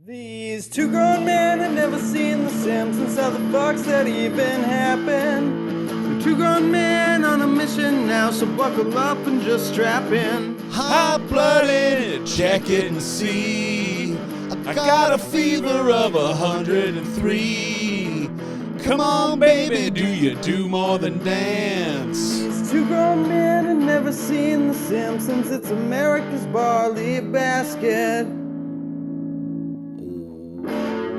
These two grown men had never seen the Simpsons. How the fuck's that even happen? They're two grown men on a mission now, so buckle up and just strap in. Hot-blooded, check it and see. I got a fever of 103. Come on, baby, do you do more than dance? These two grown men had never seen the Simpsons. It's America's barley basket.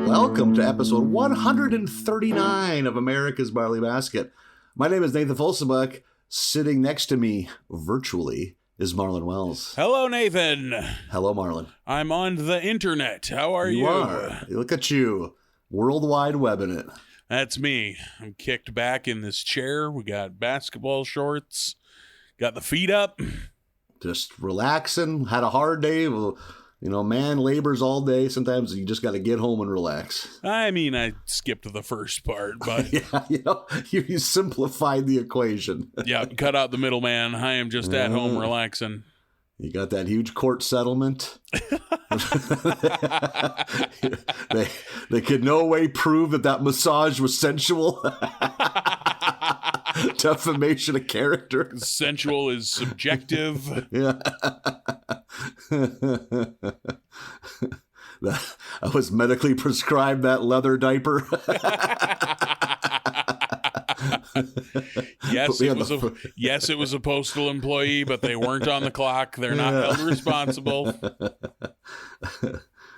Welcome to episode 139 of America's Barley Basket. My name is Nathan Folsebuck. Sitting next to me, virtually, is Marlon Wells. Hello, Nathan. Hello, Marlon. I'm on the internet. How are you? You are. Look at you. World Wide Webbing it. That's me. I'm kicked back in this chair. We got basketball shorts. Got the feet up. Just relaxing. Had a hard day. Well, you know, man labors all day. Sometimes you just got to get home and relax. I mean, I skipped the first part, but... Yeah, you simplified the equation. Yeah, cut out the middleman. I am just at home relaxing. You got that huge court settlement. They could no way prove that massage was sensual. Defamation of character. Sensual is subjective. Yeah. I was medically prescribed that leather diaper. Yes, it was a postal employee, but they weren't on the clock. They're not held responsible.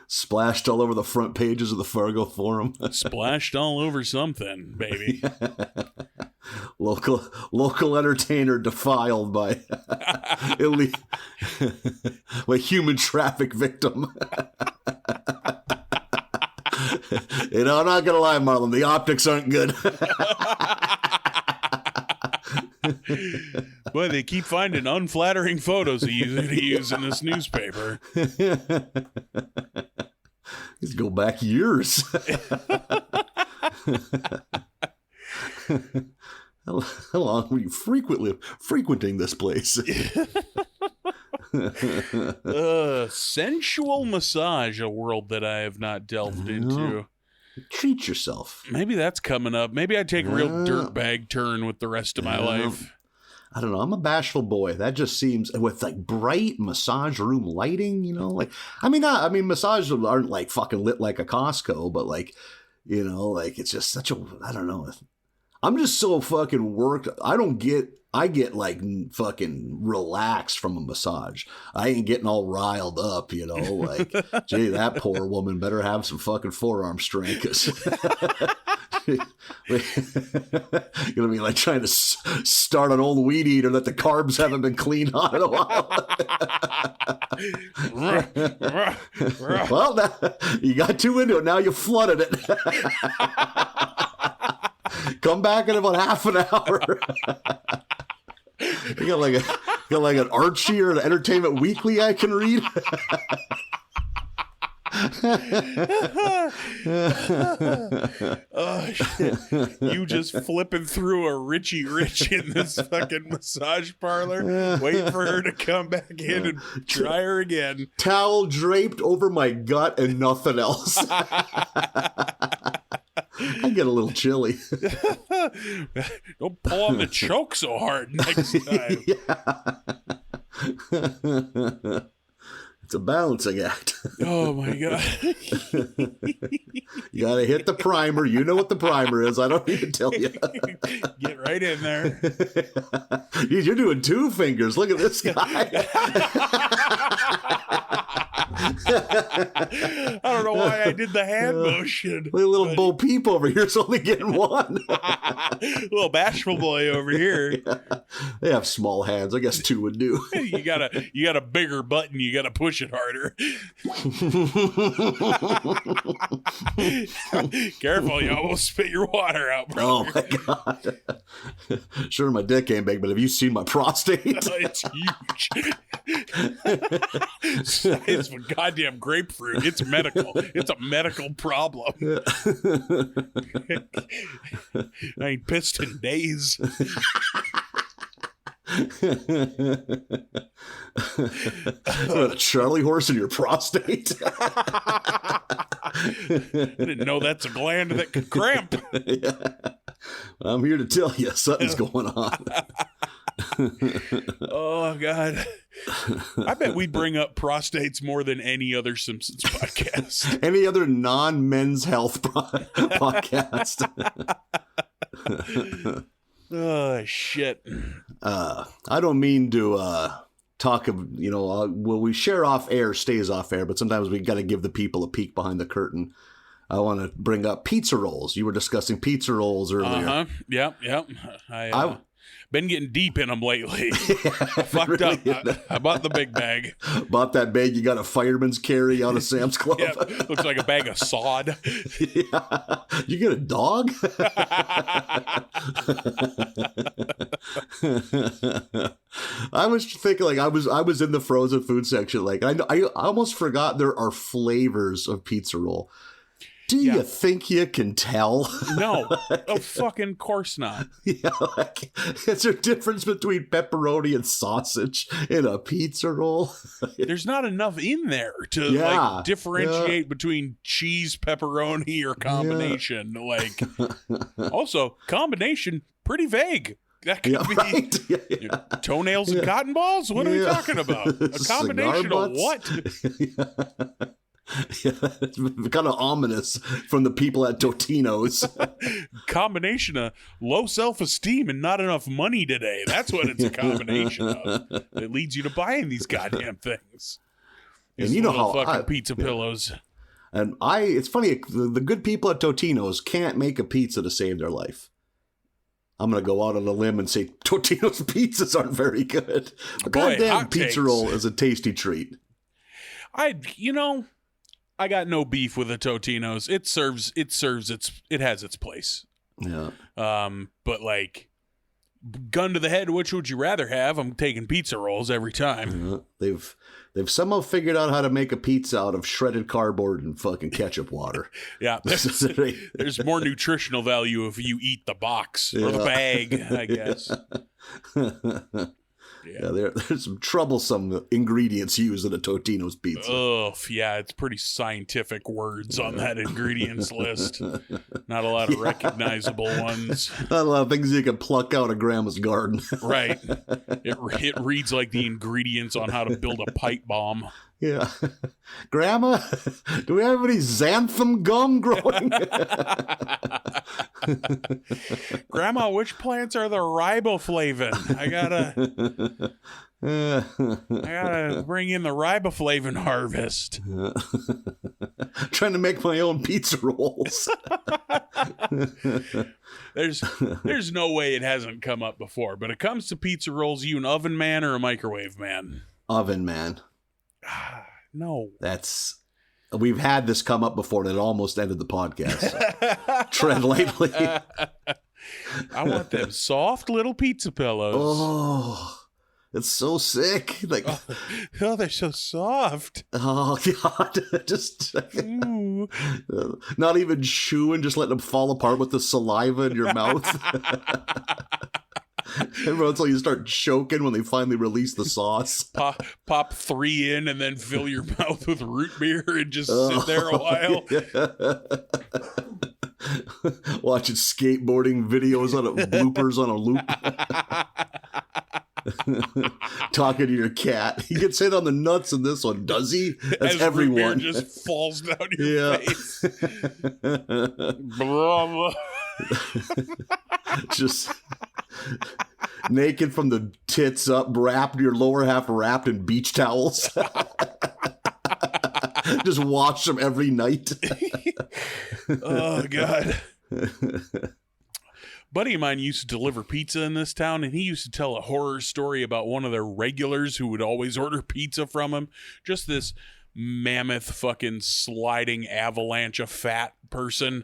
Splashed all over the front pages of the Fargo Forum. Splashed all over something, baby. Local entertainer defiled by by human traffic victim. You know, I'm not gonna lie, Marlon. The optics aren't good. Boy, they keep finding unflattering photos to use in this newspaper. These go back years. How long were you frequenting this place? Sensual massage, a world that I have not delved into. Treat yourself. Maybe that's coming up. Maybe I take a real dirtbag turn with the rest of my life. I don't know. I'm a bashful boy. That just seems with like bright massage room lighting, you know, like, I mean, massages aren't like fucking lit like a Costco, but like, you know, like it's just such a, I don't know. I'm just so fucking worked. I get like fucking relaxed from a massage. I ain't getting all riled up, you know, like, gee, that poor woman better have some fucking forearm strength. 'Cause gonna be like trying to start an old weed eater that the carbs haven't been cleaned on in a while. Well, you got too into it. Now you flooded it. Come back in about half an hour. You got like an Archie or an Entertainment Weekly I can read. Oh shit! You just flipping through a Richie Rich in this fucking massage parlor, waiting for her to come back in and try her again. Towel draped over my gut and nothing else. I get a little chilly. Don't pull on the choke so hard next time. Yeah. It's a balancing act. Oh my god. You gotta hit the primer. You know what the primer is. I don't need to tell you. Get right in there. Dude, you're doing two fingers. Look at this guy. I don't know why I did the hand motion. Little Bo Peep over here is only getting one. Little bashful boy over here. Yeah. They have small hands. I guess two would do. You got a bigger button. You got to push it harder. Careful, you almost spit your water out, bro. Oh my god. Sure, my dick ain't big, but have you seen my prostate? It's huge. It's a goddamn grapefruit. It's medical. It's a medical problem. I ain't pissed in days. A Charlie horse in your prostate. I didn't know that's a gland that could cramp. Yeah. I'm here to tell you something's going on. Oh, God. I bet we bring up prostates more than any other Simpsons podcast. Any other non-men's health podcast. Oh, shit. I don't mean to talk of, well, we share off air, stays off air, but sometimes we got to give the people a peek behind the curtain. I want to bring up pizza rolls. You were discussing pizza rolls earlier. Yep. I been getting deep in them lately. Fucked really up. I bought the big bag. Bought that bag you got a fireman's carry out of Sam's Club. Yeah, looks like a bag of sod. Yeah. You get a dog? I was thinking, like, I was in the frozen food section. Like, I almost forgot there are flavors of pizza roll. Do you think you can tell? No, of fucking course not. Yeah, like, is there a difference between pepperoni and sausage in a pizza roll? There's not enough in there to like differentiate between cheese, pepperoni, or combination. Yeah. Like, also combination pretty vague. That could be right? Toenails and cotton balls. What are we talking about? A combination of what? Yeah, it's kind of ominous from the people at Totino's. Combination of low self-esteem and not enough money today. That's what it's a combination of. That leads you to buying these goddamn things. These and you know how fucking pizza pillows. And it's funny, the good people at Totino's can't make a pizza to save their life. I'm going to go out on a limb and say Totino's pizzas aren't very good. But goddamn pizza roll is a tasty treat. I got no beef with the Totino's. It has its place. Yeah. But like, gun to the head, which would you rather have? I'm taking pizza rolls every time. They've somehow figured out how to make a pizza out of shredded cardboard and fucking ketchup water. Yeah. There's more nutritional value if you eat the box or the bag, I guess. Yeah, there's some troublesome ingredients used in a Totino's pizza. Oh, yeah, it's pretty scientific words on that ingredients list. Not a lot of recognizable ones. Not a lot of things you can pluck out of Grandma's garden. Right. It reads like the ingredients on how to build a pipe bomb. Yeah. Grandma, do we have any xanthan gum growing? Grandma, which plants are the riboflavin? I gotta bring in the riboflavin harvest. Trying to make my own pizza rolls. There's no way it hasn't come up before, but it comes to pizza rolls, you an oven man or a microwave man? Oven man. No. We've had this come up before and it almost ended the podcast. So. Tread lightly. I want them soft little pizza pillows. Oh, it's so sick. Like, oh, they're so soft. Oh God. Just not even chewing, just letting them fall apart with the saliva in your mouth. Every once in a while you start choking when they finally release the sauce. Pop 3 in and then fill your mouth with root beer and just sit there a while. Yeah. Watching skateboarding videos bloopers on a loop. Talking to your cat. He gets hit on the nuts in this one, does he? That's as everyone. Root beer just falls down your face. Just naked from the tits up, your lower half wrapped in beach towels. Just watch them every night. Oh God. Buddy of mine used to deliver pizza in this town, and he used to tell a horror story about one of their regulars who would always order pizza from him. Just this mammoth fucking sliding avalanche of fat person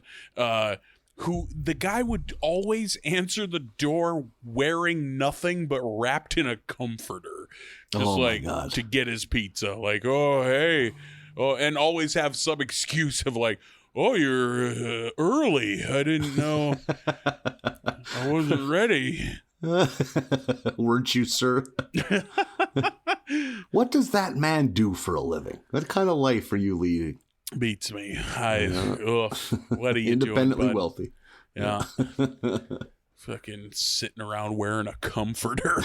who the guy would always answer the door wearing nothing but wrapped in a comforter. Just to get his pizza. Like, oh, hey. Oh, and always have some excuse of like, oh, you're early. I didn't know. I wasn't ready. Weren't you, sir? What does that man do for a living? What kind of life are you leading? Beats me. What are you Independently doing, bud? wealthy. Yeah. Fucking sitting around wearing a comforter.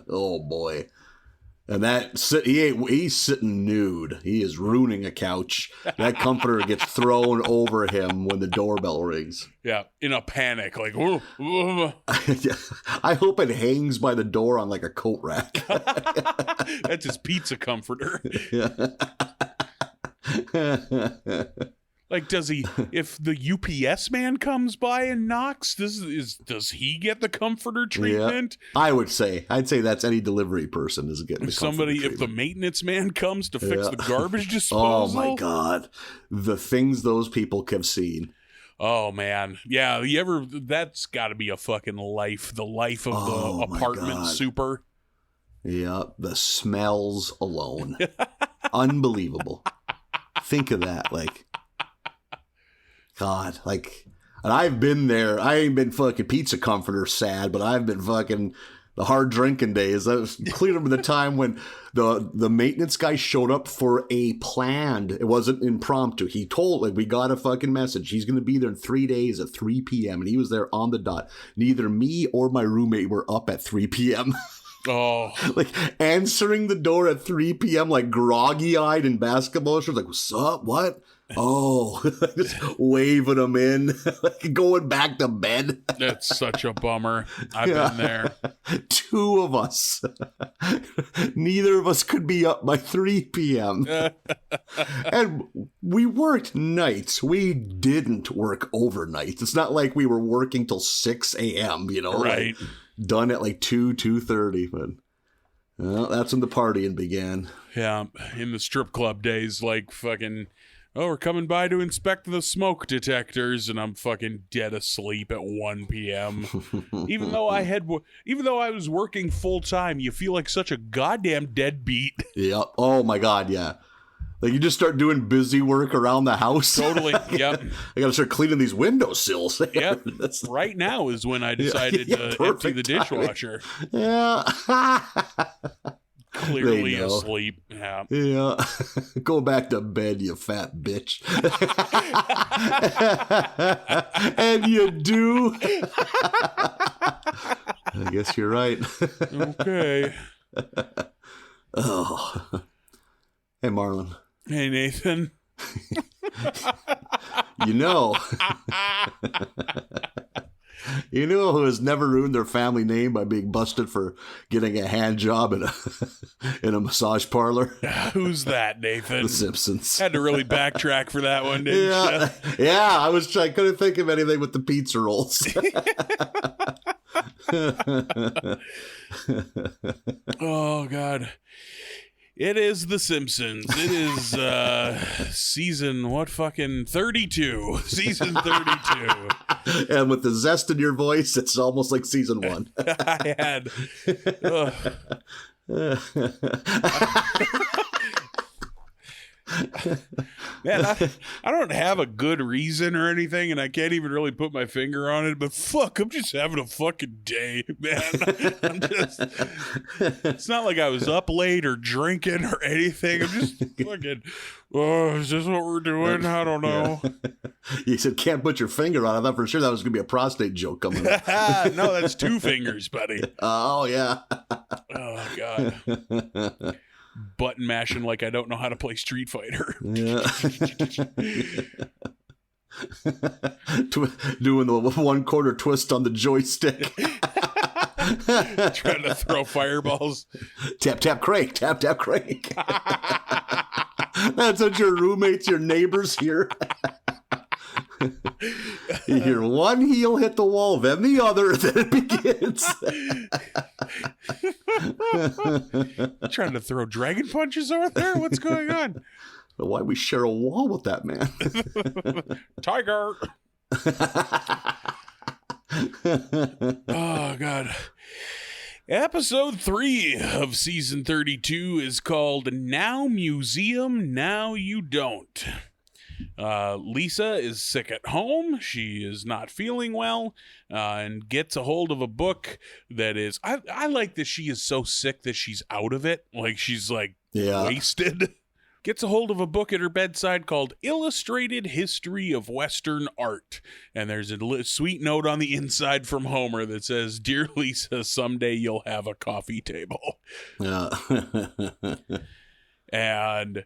Oh boy. And he's sitting nude. He is ruining a couch. That comforter gets thrown over him when the doorbell rings. Yeah, in a panic, like, whoa, whoa. I hope it hangs by the door on like a coat rack. That's his pizza comforter. Like, does he? If the UPS man comes by and knocks, does he get the comforter treatment? Yeah. I'd say that's any delivery person is getting the somebody. If the maintenance man comes to fix the garbage disposal. Oh my god, the things those people have seen. Oh man, yeah. That's got to be a fucking life. The life of the apartment super. Yeah, the smells alone, unbelievable. Think of that, like. God, like, and I've been there. I ain't been fucking pizza comforter sad, but I've been fucking the hard drinking days. I was clear of the time when the maintenance guy showed up for a planned. It wasn't impromptu. He told, like, we got a fucking message. He's going to be there in 3 days at 3 p.m. and he was there on the dot. Neither me or my roommate were up at 3 p.m. Oh, like answering the door at 3 p.m. like groggy-eyed in basketball shorts. Like, what's up? What? Oh, just waving them in, like going back to bed. That's such a bummer. I've been there. 2 of us. Neither of us could be up by 3 p.m. And we worked nights. We didn't work overnight. It's not like we were working till 6 a.m., you know? Right. Like, done at like 2:30, but well, that's when the partying began. Yeah, in the strip club days, like fucking, we're coming by to inspect the smoke detectors, and I'm fucking dead asleep at 1 p.m. Even though I was working full time, you feel like such a goddamn deadbeat. Yeah. Oh my god, yeah. Like, you just start doing busy work around the house. Totally, yep. I gotta start cleaning these windowsills. Yep. Right now is when I decided to empty the dishwasher. Yeah. Clearly asleep. Yeah. Yeah. Go back to bed, you fat bitch. And you do. I guess you're right. Okay. Oh. Hey, Marlon. Hey, Nathan. You know who has never ruined their family name by being busted for getting a hand job in a massage parlor? Who's that, Nathan? The Simpsons. Had to really backtrack for that one, didn't you? Yeah, I couldn't think of anything with the pizza rolls. Oh, God. It is The Simpsons. It is season, 32. Season 32. And with the zest in your voice, it's almost like season 1. I had... Man, I don't have a good reason or anything, and I can't even really put my finger on it, but fuck, I'm just having a fucking day, man. It's not like I was up late or drinking or anything. I'm just fucking, is this what we're doing? I don't know. You said can't put your finger on it. I thought for sure that was going to be a prostate joke coming up. No, that's 2 fingers, buddy. Oh, yeah. Oh, God. Button mashing like I don't know how to play Street Fighter. Yeah. Doing the 1/4 twist on the joystick. Trying to throw fireballs. Tap, tap, crank. Tap, tap, crank. That's what your roommates, your neighbors hear. You hear one heel hit the wall, then the other, then it begins. Trying to throw dragon punches over there? What's going on? Why we share a wall with that man? Tiger. Oh, God. Episode 3 of season 32 is called Now Museum, Now You Don't. Lisa is sick at home. She is not feeling well, and gets a hold of a book that is... I like that she is so sick that she's out of it. Like, she's, like, wasted. gets a hold of a book at her bedside called Illustrated History of Western Art. And there's a sweet note on the inside from Homer that says, "Dear Lisa, someday you'll have a coffee table." And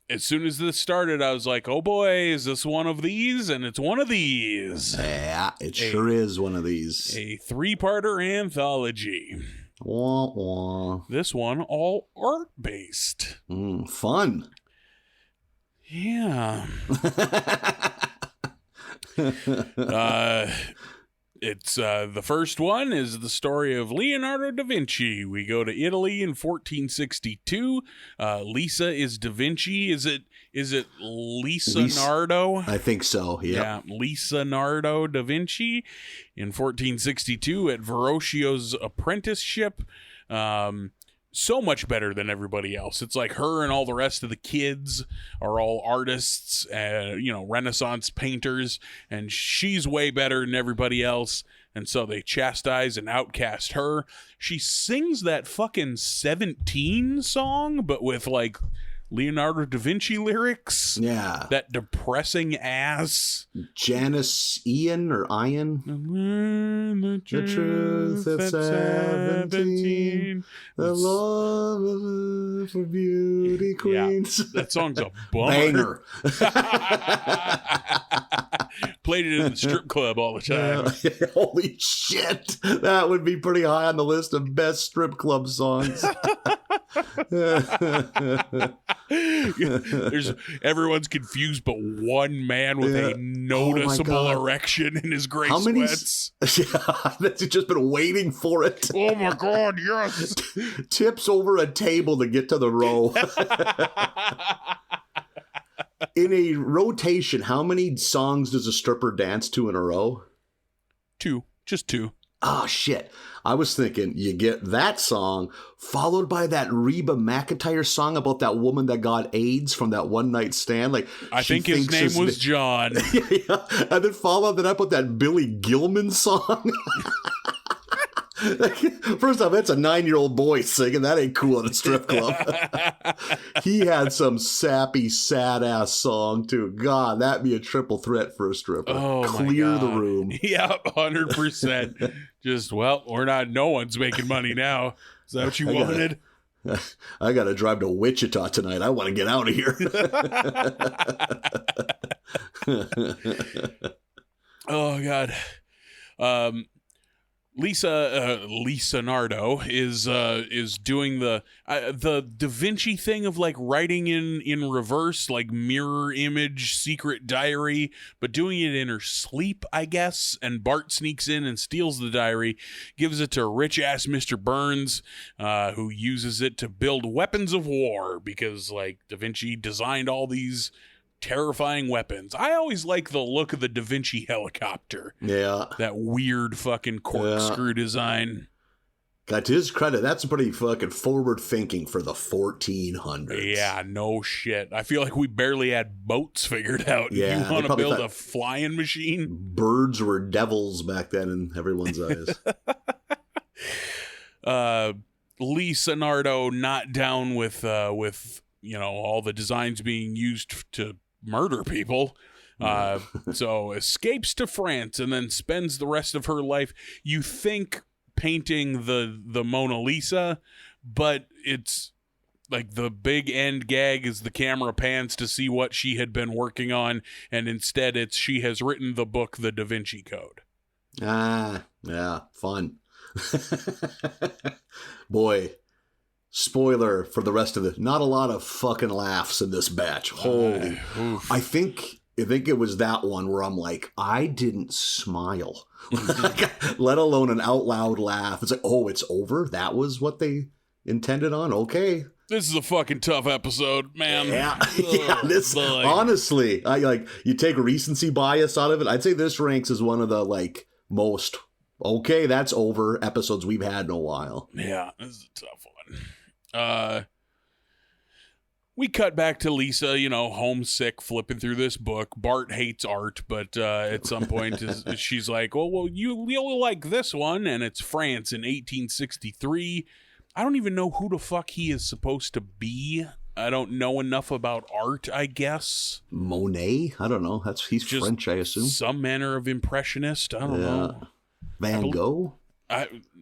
as soon as this started, I was like, oh boy, is this one of these? And it's one of these. Yeah, it sure is one of these. A 3-parter anthology. Wah, wah. This one all art-based. Fun. Yeah. It's the first one is the story of Leonardo da Vinci. We go to Italy in 1462. Lisa is da Vinci. Is it Lisa Nardo? I think so. Yep. Yeah, Lisa Nardo da Vinci in 1462 at Verrocchio's apprenticeship. So much better than everybody else. It's like her and all the rest of the kids are all artists, Renaissance painters, and she's way better than everybody else. And so they chastise and outcast her. She sings that fucking 17 song, but with like Leonardo da Vinci lyrics. Yeah. That depressing ass. Janice Ian or Ian. The truth at 17. The love for beauty queens. Yeah, that song's a bummer. Banger. Played it in the strip club all the time. Holy shit. That would be pretty high on the list of best strip club songs. Everyone's confused but one man with a noticeable erection in his gray sweats. Yeah, that's just been waiting for it. Oh my god, yes. Tips over a table to get to the row. In a rotation, how many songs does a stripper dance to in a row? 2. Just 2. Oh, shit. I was thinking you get that song followed by that Reba McEntire song about that woman that got AIDS from that one night stand. Like, I think his name was John. Yeah. And then follow that up with that Billy Gilman song. First off, that's a 9-year-old boy singing. That ain't cool at a strip club. He had some sappy, sad-ass song, too. God, that'd be a triple threat for a stripper. Oh, Clear the room. Yeah, 100%. Just, no one's making money now. Is that what you wanted? I got to drive to Wichita tonight. I want to get out of here. Oh, God. Lisa Nardo is doing the Da Vinci thing of like writing in reverse, like mirror image secret diary, but doing it in her sleep, I guess. And Bart sneaks in and steals the diary, gives it to rich ass Mr. Burns, who uses it to build weapons of war because like Da Vinci designed all these terrifying weapons. I always like the look of the Da Vinci helicopter. Yeah. That weird fucking corkscrew design. Got to his credit, that's pretty fucking forward thinking for the 1400s. Yeah, no shit. I feel like we barely had boats figured out. Yeah, you want to build a flying machine? Birds were devils back then in everyone's eyes. Lisa Nardo not down with all the designs being used to murder people. So escapes to France and then spends the rest of her life, you think, painting the Mona Lisa, but it's like the big end gag is the camera pans to see what she had been working on, and instead it's she has written the book The Da Vinci Code. Ah, yeah, fun. Boy, spoiler for the rest of it. Not a lot of fucking laughs in this batch. Holy. I think it was that one where I'm like, I didn't smile. Let alone an out loud laugh. It's like, oh, it's over? That was what they intended on? Okay. This is a fucking tough episode, man. Yeah. Honestly, you take recency bias out of it. I'd say this ranks as one of the most okay, that's over episodes we've had in a while. Yeah, this is a tough one. We cut back to Lisa, homesick, flipping through this book. Bart hates art, but at some point she's like, well, you'll like this one, and it's France in 1863. I don't even know who the fuck he is supposed to be. I don't know enough about art, I guess. Monet? I don't know. He's Just French, I assume. Some manner of impressionist. I don't know. Van Gogh?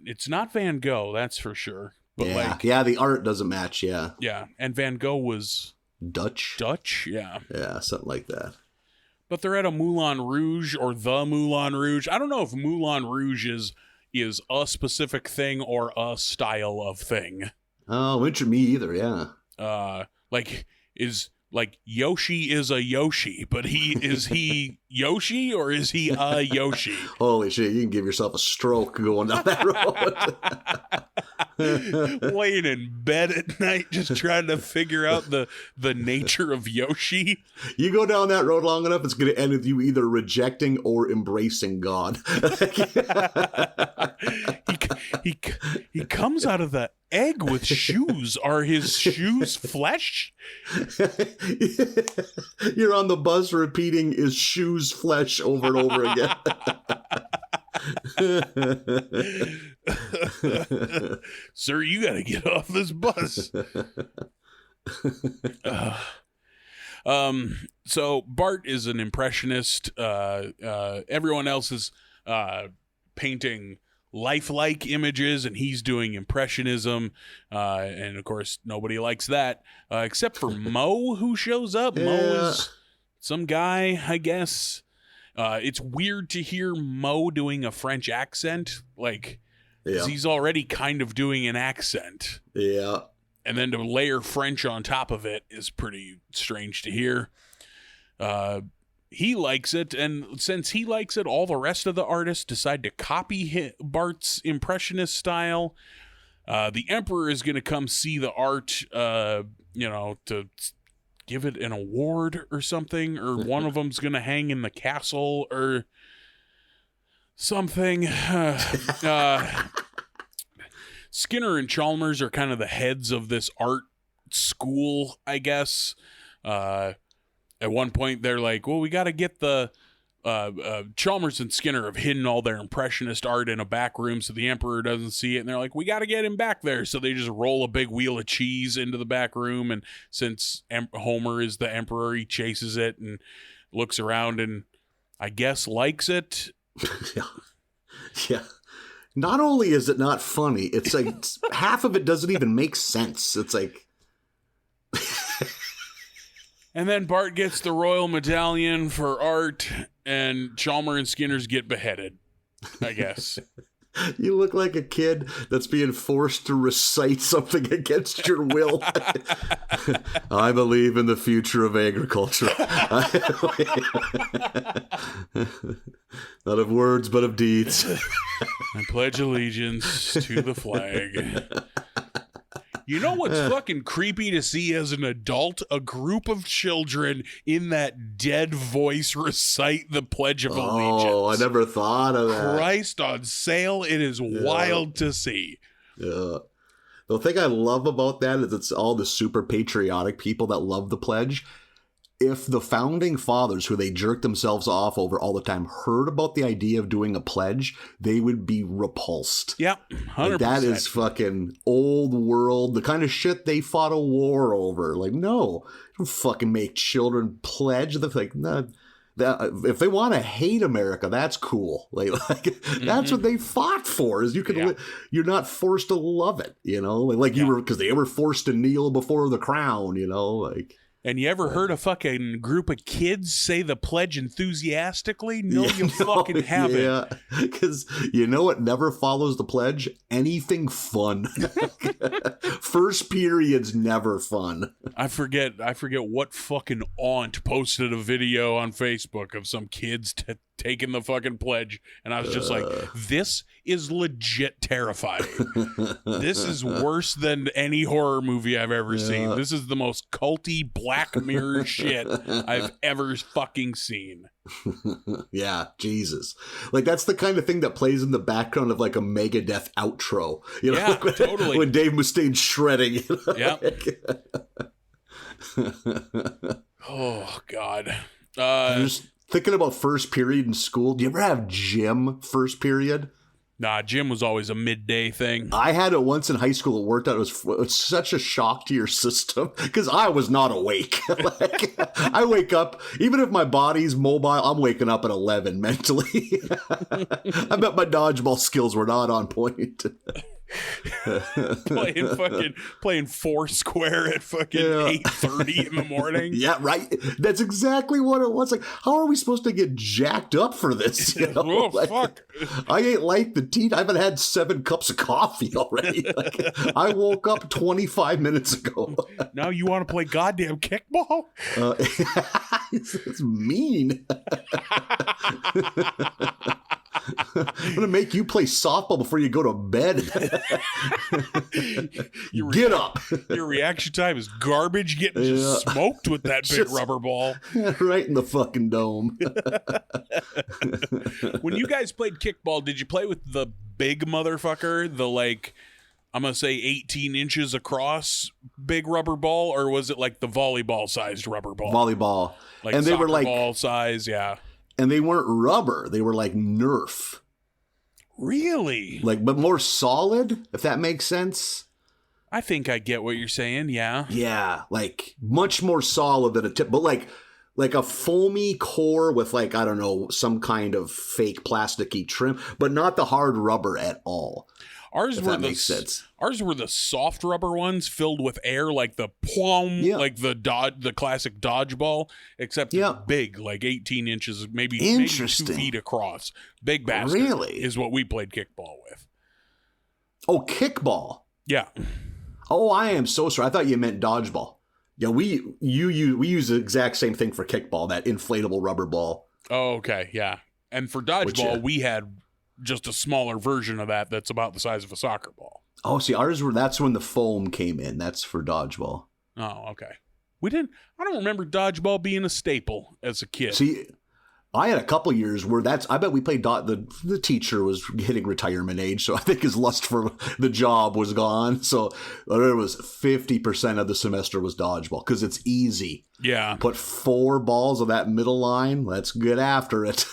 It's not Van Gogh, that's for sure. But yeah, the art doesn't match, yeah. Yeah, and Van Gogh was... Dutch, yeah. Yeah, something like that. But they're at a Moulin Rouge, or the Moulin Rouge. I don't know if Moulin Rouge is a specific thing or a style of thing. Oh, me either, yeah. Like Yoshi is a Yoshi, but is he Yoshi or is he a Yoshi? Holy shit, you can give yourself a stroke going down that road. Laying in bed at night just trying to figure out the nature of Yoshi. You go down that road long enough, it's going to end with you either rejecting or embracing God. He comes out of the egg with shoes. Are his shoes flesh? You're on the bus repeating "is shoes flesh" over and over again. Sir, you got to get off this bus. So Bart is an impressionist. Everyone else is painting lifelike images, and he's doing impressionism, and of course nobody likes that except for Mo, who shows up. Mo is some guy, I guess. It's weird to hear Mo doing a French accent, like, 'cause he's already kind of doing an accent, and then to layer French on top of it is pretty strange to hear. He likes it, and since he likes it, all the rest of the artists decide to copy Bart's impressionist style. The Emperor is going to come see the art, to give it an award or something, or one of them's going to hang in the castle or something. Skinner and Chalmers are kind of the heads of this art school, I guess. At one point, they're like, well, we got to get the... Chalmers and Skinner have hidden all their impressionist art in a back room so the Emperor doesn't see it. And they're like, we got to get him back there. So they just roll a big wheel of cheese into the back room. And since Homer is the Emperor, he chases it and looks around and I guess likes it. Yeah. Not only is it not funny, it's like half of it doesn't even make sense. It's like... And then Bart gets the Royal Medallion for art, and Chalmers and Skinner's get beheaded, I guess. You look like a kid that's being forced to recite something against your will. I believe in the future of agriculture. Not of words, but of deeds. I pledge allegiance to the flag. You know what's fucking creepy to see as an adult? A group of children in that dead voice recite the Pledge of Allegiance. Oh, I never thought of that. Christ on sale. It is wild to see. Yeah. The thing I love about that is it's all the super patriotic people that love the pledge. If the founding fathers, who they jerk themselves off over all the time, heard about the idea of doing a pledge, they would be repulsed. Yep, 100%. Like, that is fucking old world, the kind of shit they fought a war over. Like, no, don't fucking make children pledge. They're like, no. If they want to hate America, that's cool. Like that's what they fought for. Is you can you're not forced to love it. You know, you were, because they were forced to kneel before the crown. You know, like. And you ever heard a fucking group of kids say the pledge enthusiastically? No, you fucking haven't. Yeah, because you know what never follows the pledge? Anything fun. First period's never fun. I forget what fucking aunt posted a video on Facebook of some kids taking the fucking pledge, and I was just like, this is legit terrifying. This is worse than any horror movie I've ever seen. This is the most culty Black Mirror shit I've ever fucking seen. Yeah, Jesus. Like, that's the kind of thing that plays in the background of like a Megadeth outro. You know, totally. When Dave Mustaine's shredding. You know? Yeah. Oh, God. Just thinking about first period in school. Do you ever have gym first period? Nah, gym was always a midday thing. I had it once in high school. It worked out. It was such a shock to your system because I was not awake. Like, I wake up, even if my body's mobile, I'm waking up at 11 mentally. I bet my dodgeball skills were not on point. playing Foursquare at fucking 8:30 in the morning. Yeah, right. That's exactly what it was. Like, how are we supposed to get jacked up for this? You know? Oh, like, fuck. I ain't like the tea. I haven't had 7 cups of coffee already. Like, I woke up 25 minutes ago. Now you want to play goddamn kickball? It's mean. I'm gonna make you play softball before you go to bed. Get up. Your reaction time is garbage getting just smoked with that big rubber ball. Right in the fucking dome. When you guys played kickball, did you play with the big motherfucker? The like, I'm gonna say 18 inches across big rubber ball, or was it like the volleyball sized rubber ball? Volleyball. Like and they were like ball size, yeah. And they weren't rubber. They were like Nerf. Really? Like, but more solid, if that makes sense. I think I get what you're saying, yeah. Yeah, like much more solid than a tip, but like a foamy core with like, I don't know, some kind of fake plasticky trim, but not the hard rubber at all. Ours makes were the soft rubber ones filled with air, like the like the classic dodgeball, except big, like 18 inches, maybe 2 feet across. Big bastard. Really? Is what we played kickball with. Oh, kickball. Yeah. Oh, I am so sorry. I thought you meant dodgeball. Yeah, we use the exact same thing for kickball, that inflatable rubber ball. Oh, okay, yeah. And for dodgeball, we had just a smaller version of that that's about the size of a soccer ball. Oh, see, that's when the foam came in. That's for dodgeball. Oh, okay. I don't remember dodgeball being a staple as a kid. See, I had a couple years where I bet we played the teacher was hitting retirement age, so I think his lust for the job was gone. So there was 50% of the semester was dodgeball because it's easy. Yeah. Put 4 balls of that middle line. Let's get after it.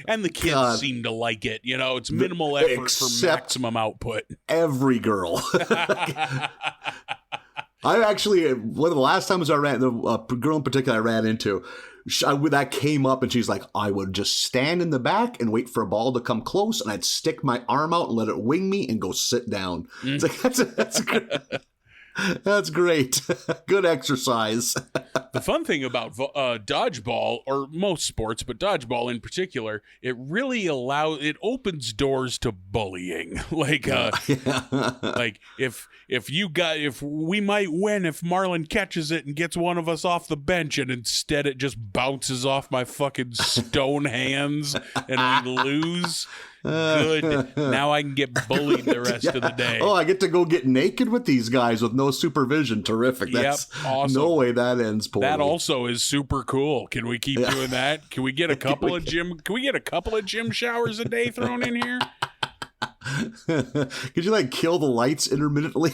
And the kids seem to like it. You know, it's minimal effort for maximum output. Every girl. I actually, one of the last times I ran, the girl in particular I ran into, that came up and she's like, I would just stand in the back and wait for a ball to come close and I'd stick my arm out and let it wing me and go sit down. It's like, that's good. That's great. Good exercise. The fun thing about dodgeball, or most sports, but dodgeball in particular, it really opens doors to bullying. Like, like if we might win if Marlon catches it and gets one of us off the bench, and instead it just bounces off my fucking stone hands and we lose. Good. Now I can get bullied the rest of the day. Oh, I get to go get naked with these guys with no supervision. Terrific. That's awesome. No way that ends poorly. That also is super cool. Can we keep doing that? Can we get a couple of gym showers a day thrown in here? Could you like kill the lights intermittently?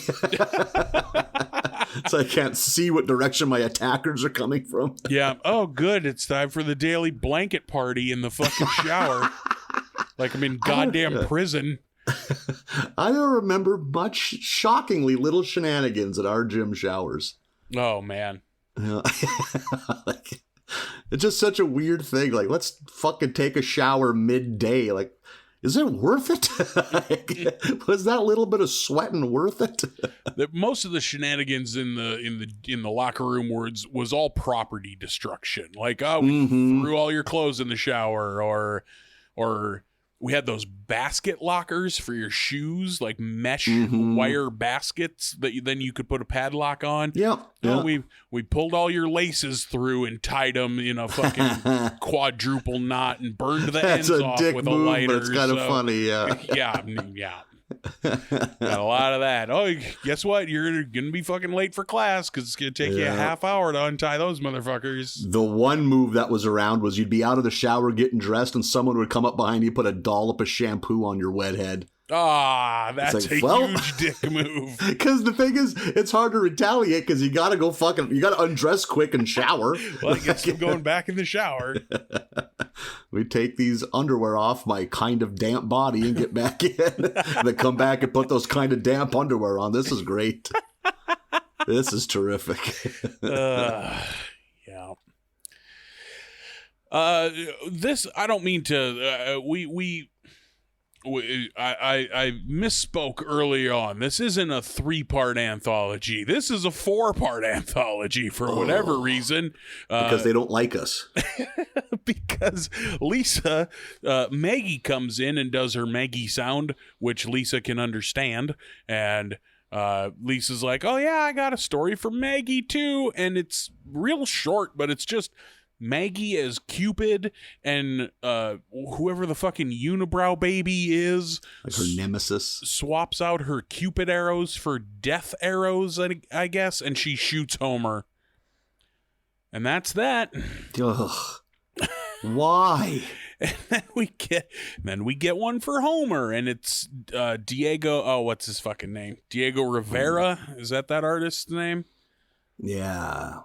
So I can't see what direction my attackers are coming from. Yeah. Oh, good. It's time for the daily blanket party in the fucking shower. Like I'm in goddamn prison. I don't remember much, shockingly little shenanigans at our gym showers. Oh, man. Like, it's just such a weird thing. Like, let's fucking take a shower midday. Like, is it worth it? Was that little bit of sweating worth it? Most of the shenanigans in the locker room was all property destruction. Like, oh, we threw all your clothes in the shower, or we had those basket lockers for your shoes, like mesh wire baskets that then you could put a padlock on. Yeah. We pulled all your laces through and tied them in a fucking quadruple knot and burned the ends off with a lighter. It's kind of funny, yeah. Yeah. Got a lot of that. Oh, guess what? You're gonna be fucking late for class because it's gonna take you a half hour to untie those motherfuckers. The one move that was around was you'd be out of the shower getting dressed and someone would come up behind you, put a dollop of shampoo on your wet head. Ah, that's like, a huge dick move. Because the thing is, it's hard to retaliate because you gotta undress quick and shower. Well, I guess I'm going back in the shower. We take these underwear off my kind of damp body and get back in. And then come back and put those kind of damp underwear on. This is great. This is terrific. Yeah. This, I don't mean to, I misspoke early on. This isn't a 3-part anthology. This is a 4-part anthology for whatever reason. Because they don't like us. Because Lisa, Maggie comes in and does her Maggie sound, which Lisa can understand. And Lisa's like, oh yeah, I got a story for Maggie too. And it's real short, but it's just Maggie as Cupid and whoever the fucking unibrow baby is, like her nemesis, swaps out her Cupid arrows for death arrows, I guess, and she shoots Homer. And that's that. Ugh. Why? And then we get one for Homer, and it's Diego. Oh, what's his fucking name? Diego Rivera. Is that artist's name? Yeah.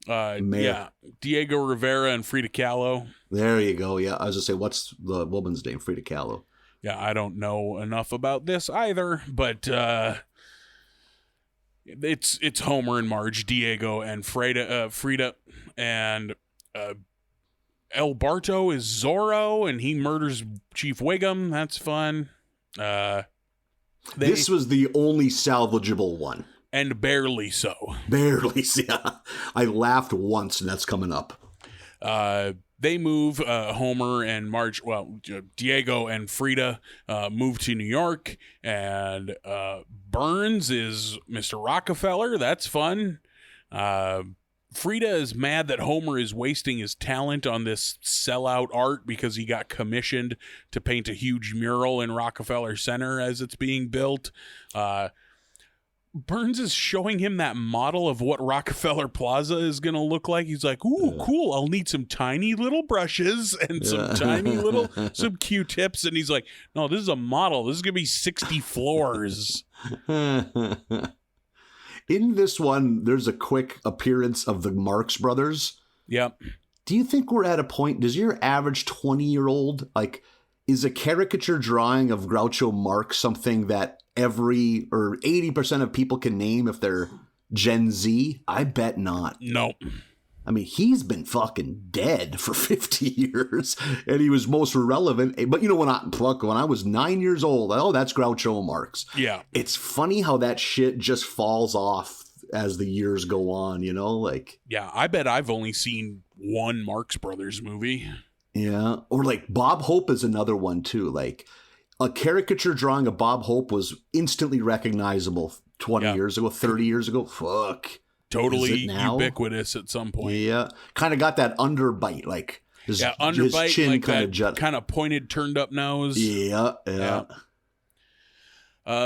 Yeah, Diego Rivera and Frida Kahlo. There you go. Yeah, I was gonna say, what's the woman's name? Frida Kahlo. Yeah, I don't know enough about this either, but it's Homer and Marge, Diego and Frida, and El Barto is Zorro, and he murders Chief Wiggum. That's fun. This was the only salvageable one. And barely so. Barely, yeah. I laughed once, and that's coming up. They move, Homer and Marge, Diego and Frida move to New York, and Burns is Mr. Rockefeller. That's fun. Frida is mad that Homer is wasting his talent on this sellout art because he got commissioned to paint a huge mural in Rockefeller Center as it's being built. Burns is showing him that model of what Rockefeller Plaza is going to look like. He's like, ooh, cool. I'll need some tiny little brushes and some some Q-tips. And he's like, no, this is a model. This is going to be 60 floors. In this one, there's a quick appearance of the Marx Brothers. Yep. Do you think we're at a point, does your average 20-year-old, is a caricature drawing of Groucho Marx something that 80% of people can name if they're Gen Z? I bet not. No. I mean, he's been fucking dead for 50 years, and he was most relevant. But when I was 9 years old, that's Groucho Marx. Yeah. It's funny how that shit just falls off as the years go on, Yeah, I bet I've only seen one Marx Brothers movie. Yeah, or Bob Hope is another one too. A caricature drawing of Bob Hope was instantly recognizable 20 years ago, 30 years ago. Fuck. Totally ubiquitous at some point. Yeah. Kind of got that underbite, his chin kind of pointed, turned up nose. Yeah.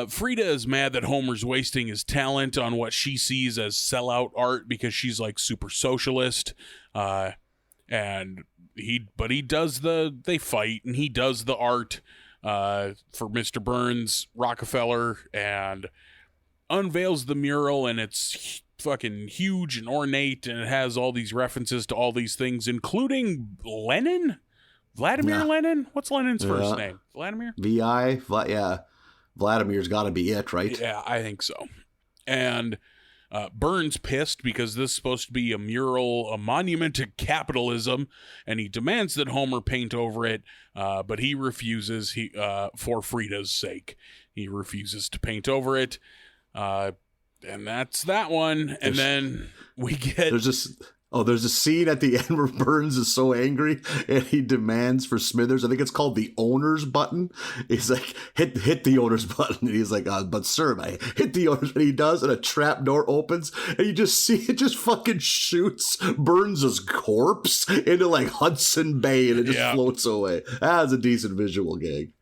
Frida is mad that Homer's wasting his talent on what she sees as sellout art because she's super socialist. And they fight and he does the art for Mr. Burns, Rockefeller, and unveils the mural, and it's fucking huge and ornate, and it has all these references to all these things, including Lenin? Vladimir Lenin? What's Lenin's first name? Vladimir? V.I.? Yeah. Vladimir's got to be it, right? Yeah, I think so. And Burns pissed because this is supposed to be a mural, a monument to capitalism, and he demands that Homer paint over it, but he refuses. For Frida's sake, he refuses to paint over it, and that's that one. And then we get there's a scene at the end where Burns is so angry and he demands for Smithers. I think it's called the owner's button. He's like, hit the owner's button. And he's like, but sir, I hit the owner's. And he does, and a trap door opens, and you just see it just fucking shoots Burns's corpse into Hudson Bay, and it just floats away. That's a decent visual gag.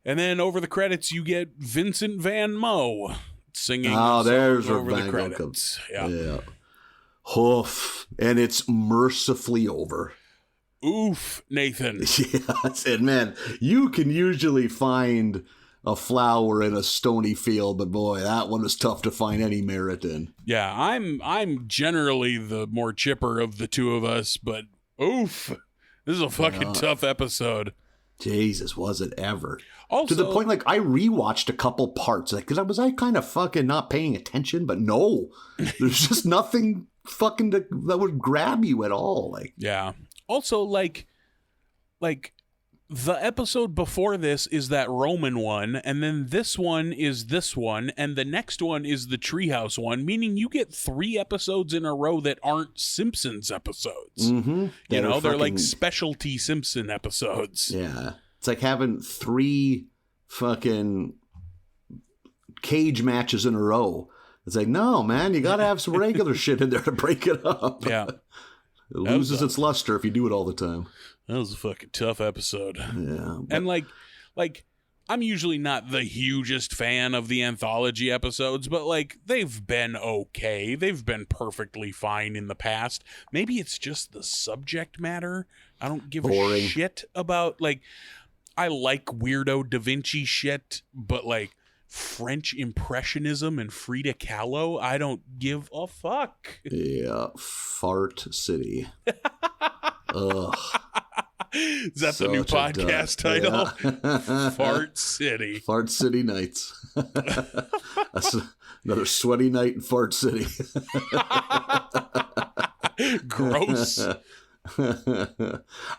And then over the credits, you get Vincent Van Moe singing. Oh, there's over the credits. Yeah. Hoof, and it's mercifully over. Oof, Nathan. Yeah, that's it, man. You can usually find a flower in a stony field, but boy, that one was tough to find any merit in. Yeah, I'm generally the more chipper of the two of us, but oof, This is a fucking tough episode. Jesus, was it ever? Also, to the point, like, I rewatched a couple parts, like, because was I kind of fucking not paying attention? But no, there's just nothing fucking that would grab you at all. Like, yeah. Also, like the episode before this is that Roman one, and then this one is this one, and the next one is the Treehouse one, meaning you get 3 episodes in a row that aren't Simpsons episodes. mm-hmm. You know, they're like specialty Simpson episodes. Yeah. It's like having 3 fucking cage matches in a row. It's like, no, man, you got to have some regular shit in there to break it up. Yeah. It loses its luster if you do it all the time. That was a fucking tough episode. Yeah. And like I'm usually not the hugest fan of the anthology episodes, but like they've been okay. They've been perfectly fine in the past. Maybe it's just the subject matter. I don't give a shit about, like, I like weirdo Da Vinci shit, but like French Impressionism and Frida Kahlo, I don't give a fuck. Yeah, Fart City. Ugh. Is that the new podcast title? Yeah. Fart City. Fart City Nights. That's another sweaty night in Fart City. Gross.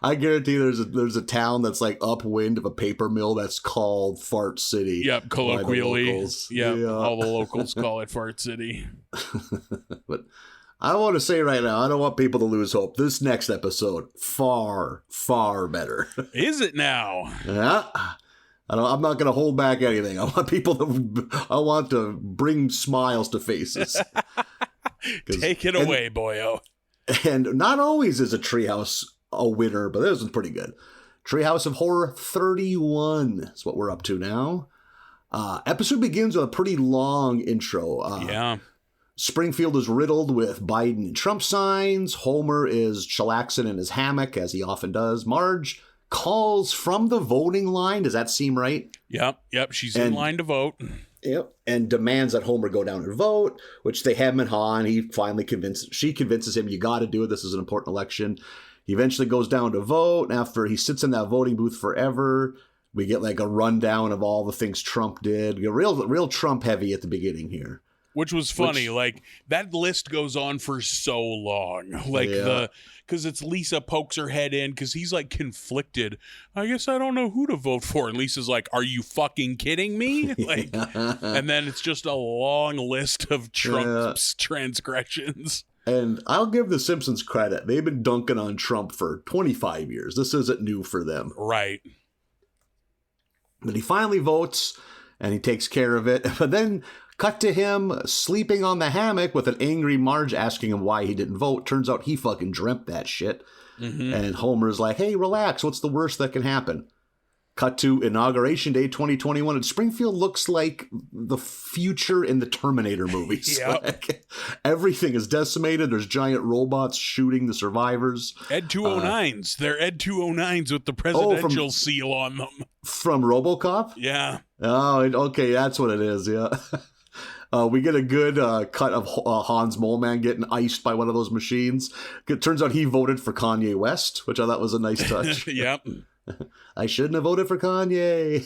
I guarantee there's a town that's like upwind of a paper mill that's called Fart City. Yep, colloquially. Yeah, all the locals call it Fart City. But I want to say right now, I don't want people to lose hope. This next episode, far, far better. Is it now? Yeah. I'm not going to hold back anything. I want to bring smiles to faces. Take it away, boyo. And not always is a Treehouse a winner, but this is pretty good. Treehouse of Horror 31 is what we're up to now. Episode begins with a pretty long intro. Yeah. Springfield is riddled with Biden and Trump signs. Homer is chillaxing in his hammock, as he often does. Marge calls from the voting line. Does that seem right? Yep. She's in line to vote. Yep. And demands that Homer go down and vote, which they have him and Han. She convinces him, you got to do it. This is an important election. He eventually goes down to vote. And after he sits in that voting booth forever, we get like a rundown of all the things Trump did. Real Trump heavy at the beginning here. Which was funny. Like, that list goes on for so long. Like, because it's Lisa pokes her head in because he's like conflicted. I guess I don't know who to vote for. And Lisa's like, are you fucking kidding me? Like, and then it's just a long list of Trump's transgressions. And I'll give the Simpsons credit. They've been dunking on Trump for 25 years. This isn't new for them. Right. But he finally votes and he takes care of it. But then cut to him sleeping on the hammock with an angry Marge asking him why he didn't vote. Turns out he fucking dreamt that shit. Mm-hmm. And Homer's like, hey, relax. What's the worst that can happen? Cut to Inauguration Day 2021. And Springfield looks like the future in the Terminator movies. Yep. Like, everything is decimated. There's giant robots shooting the survivors. Ed 209s. They're Ed 209s with the presidential seal on them. From RoboCop? Yeah. Oh, okay. That's what it is. Yeah. We get a good cut of Hans Moleman getting iced by one of those machines. It turns out he voted for Kanye West, which I thought was a nice touch. Yep. I shouldn't have voted for Kanye.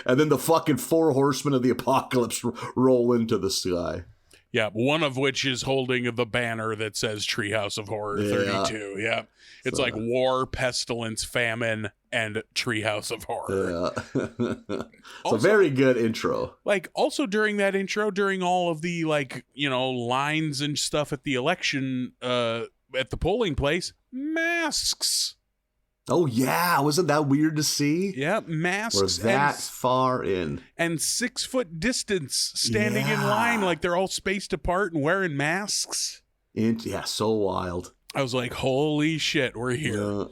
And then the fucking 4 horsemen of the apocalypse roll into the sky. Yeah, one of which is holding the banner that says Treehouse of Horror 32. Yeah. It's like war, pestilence, famine, and Treehouse of Horror. Yeah. It's a very good intro. Like, also during that intro, during all of the, like, you know, lines and stuff at the election, at the polling place, masks. Oh, yeah. Wasn't that weird to see? Yeah, masks. We're that far in. And 6-foot distance standing in line like they're all spaced apart and wearing masks. Yeah, so wild. I was like, holy shit, we're here.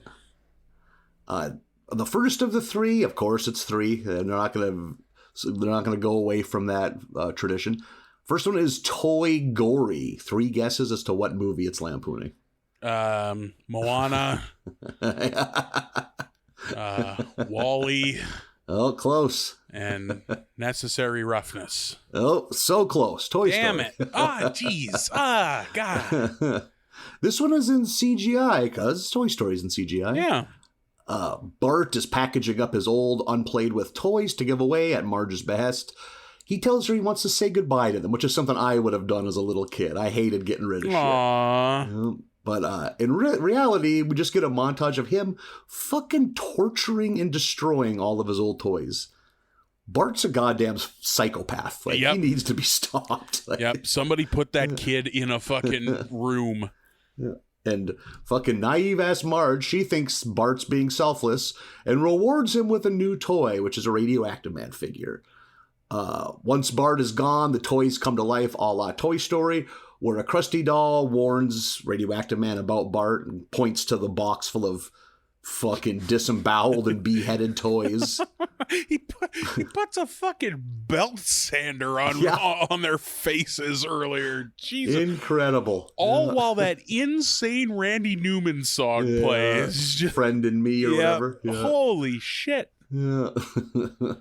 The first of the 3, of course, it's 3. They're not going to go away from that tradition. First one is Toy Gory. 3 guesses as to what movie it's lampooning. Moana. Wall-E. Oh, close. And Necessary Roughness. Oh, so close. Toy Story. Damn it. Ah, jeez. Ah, God. This one is in CGI because Toy Story's in CGI. Yeah. Bart is packaging up his old, unplayed with toys to give away at Marge's behest. He tells her he wants to say goodbye to them, which is something I would have done as a little kid. I hated getting rid of Aww. shit. But in reality, we just get a montage of him fucking torturing and destroying all of his old toys. Bart's a goddamn psychopath. Like, Yep. he needs to be stopped. Like, Yep. Somebody put that kid in a fucking room. And fucking naive-ass Marge, she thinks Bart's being selfless and rewards him with a new toy, which is a Radioactive Man figure. Once Bart is gone, the toys come to life a la Toy Story, where a Krusty doll warns Radioactive Man about Bart and points to the box full of fucking disemboweled and beheaded toys. He puts a fucking belt sander on their faces earlier. Jesus. Incredible. All while that insane Randy Newman song plays. Just, Friend in Me or whatever. Yeah. Holy shit. Yeah.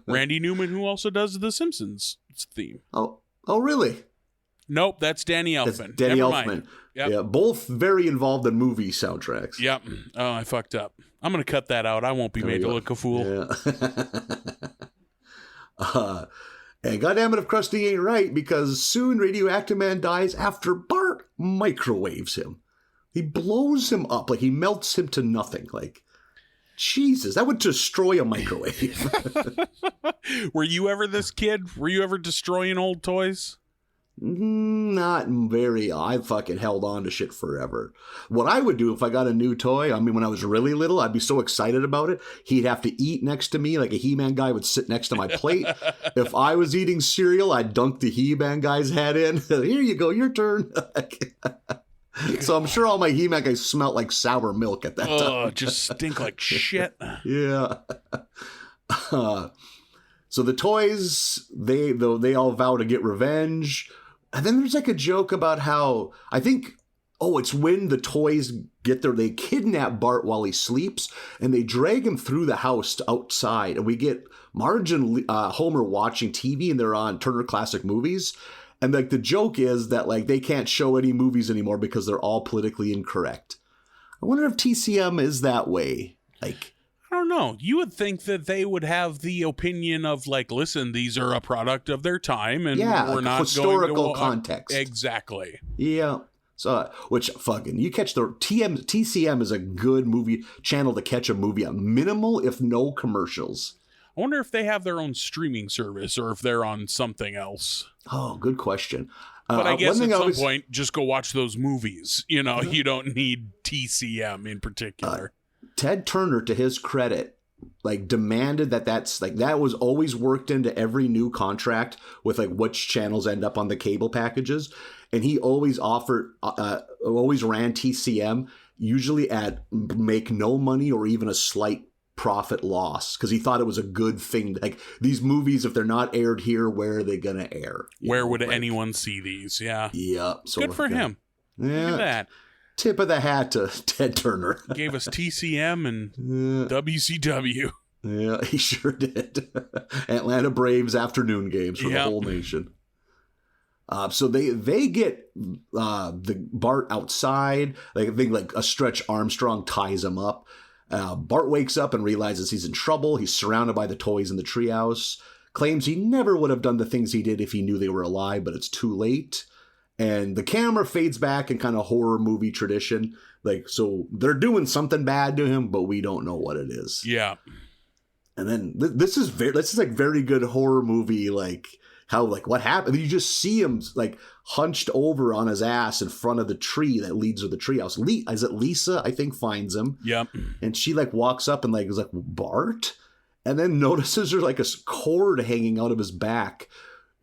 Randy Newman, who also does the Simpsons theme. Oh, really? Nope, that's Danny Elfman. That's Danny Never Elfman. mind. Yep. Yeah, both very involved in movie soundtracks. Yep. Oh, I fucked up. I'm going to cut that out. I won't be made to look a fool. Yeah. And goddammit if Krusty ain't right, because soon Radioactive Man dies after Bart microwaves him. He blows him up, like he melts him to nothing. Like, Jesus, that would destroy a microwave. Were you ever this kid? Were you ever destroying old toys? Not very. I fucking held on to shit forever. What I would do if I got a new toy, I mean, when I was really little, I'd be so excited about it. He'd have to eat next to me, like a He-Man guy would sit next to my plate. If I was eating cereal, I'd dunk the He-Man guy's head in. Here you go, your turn. So I'm sure all my He-Man guys smelt like sour milk at that time. Oh, just stink like shit. Yeah. So the toys, they all vow to get revenge. And then there's like a joke about how, I think, it's when the toys get there, they kidnap Bart while he sleeps, and they drag him through the house to outside. And we get Marge and Homer watching TV, and they're on Turner Classic Movies. And like the joke is that like they can't show any movies anymore because they're all politically incorrect. I wonder if TCM is that way. Like, I don't know. You would think that they would have the opinion of like, listen, these are a product of their time, and we're like not historical going to, context. Exactly. Yeah. So, which fucking you catch the TCM is a good movie channel to catch a movie on, minimal if no commercials. I wonder if they have their own streaming service or if they're on something else. Oh, good question. But I guess at some point, just go watch those movies. You know, you don't need TCM in particular. Ted Turner, to his credit, like demanded that was always worked into every new contract with like which channels end up on the cable packages. And he always always ran TCM, usually at make no money or even a slight profit loss, because he thought it was a good thing. Like, these movies, if they're not aired here, where are they going to air? Where would anyone see these? Yeah. Yeah. So good for him. Yeah. Look at that. Tip of the hat to Ted Turner. Gave us TCM and WCW. Yeah, he sure did. Atlanta Braves afternoon games for the whole nation. So they get the Bart outside. Like, I think like a Stretch Armstrong ties him up. Bart wakes up and realizes he's in trouble. He's surrounded by the toys in the treehouse. Claims he never would have done the things he did if he knew they were alive, but it's too late. And the camera fades back in kind of horror movie tradition. Like, so they're doing something bad to him, but we don't know what it is. Yeah. And then this is like very good horror movie, like how, like, what happened? You just see him like hunched over on his ass in front of the tree that leads to the treehouse. Is it Lisa? I think finds him. Yep. And she like walks up and like is like, Bart? And then notices there's like a cord hanging out of his back.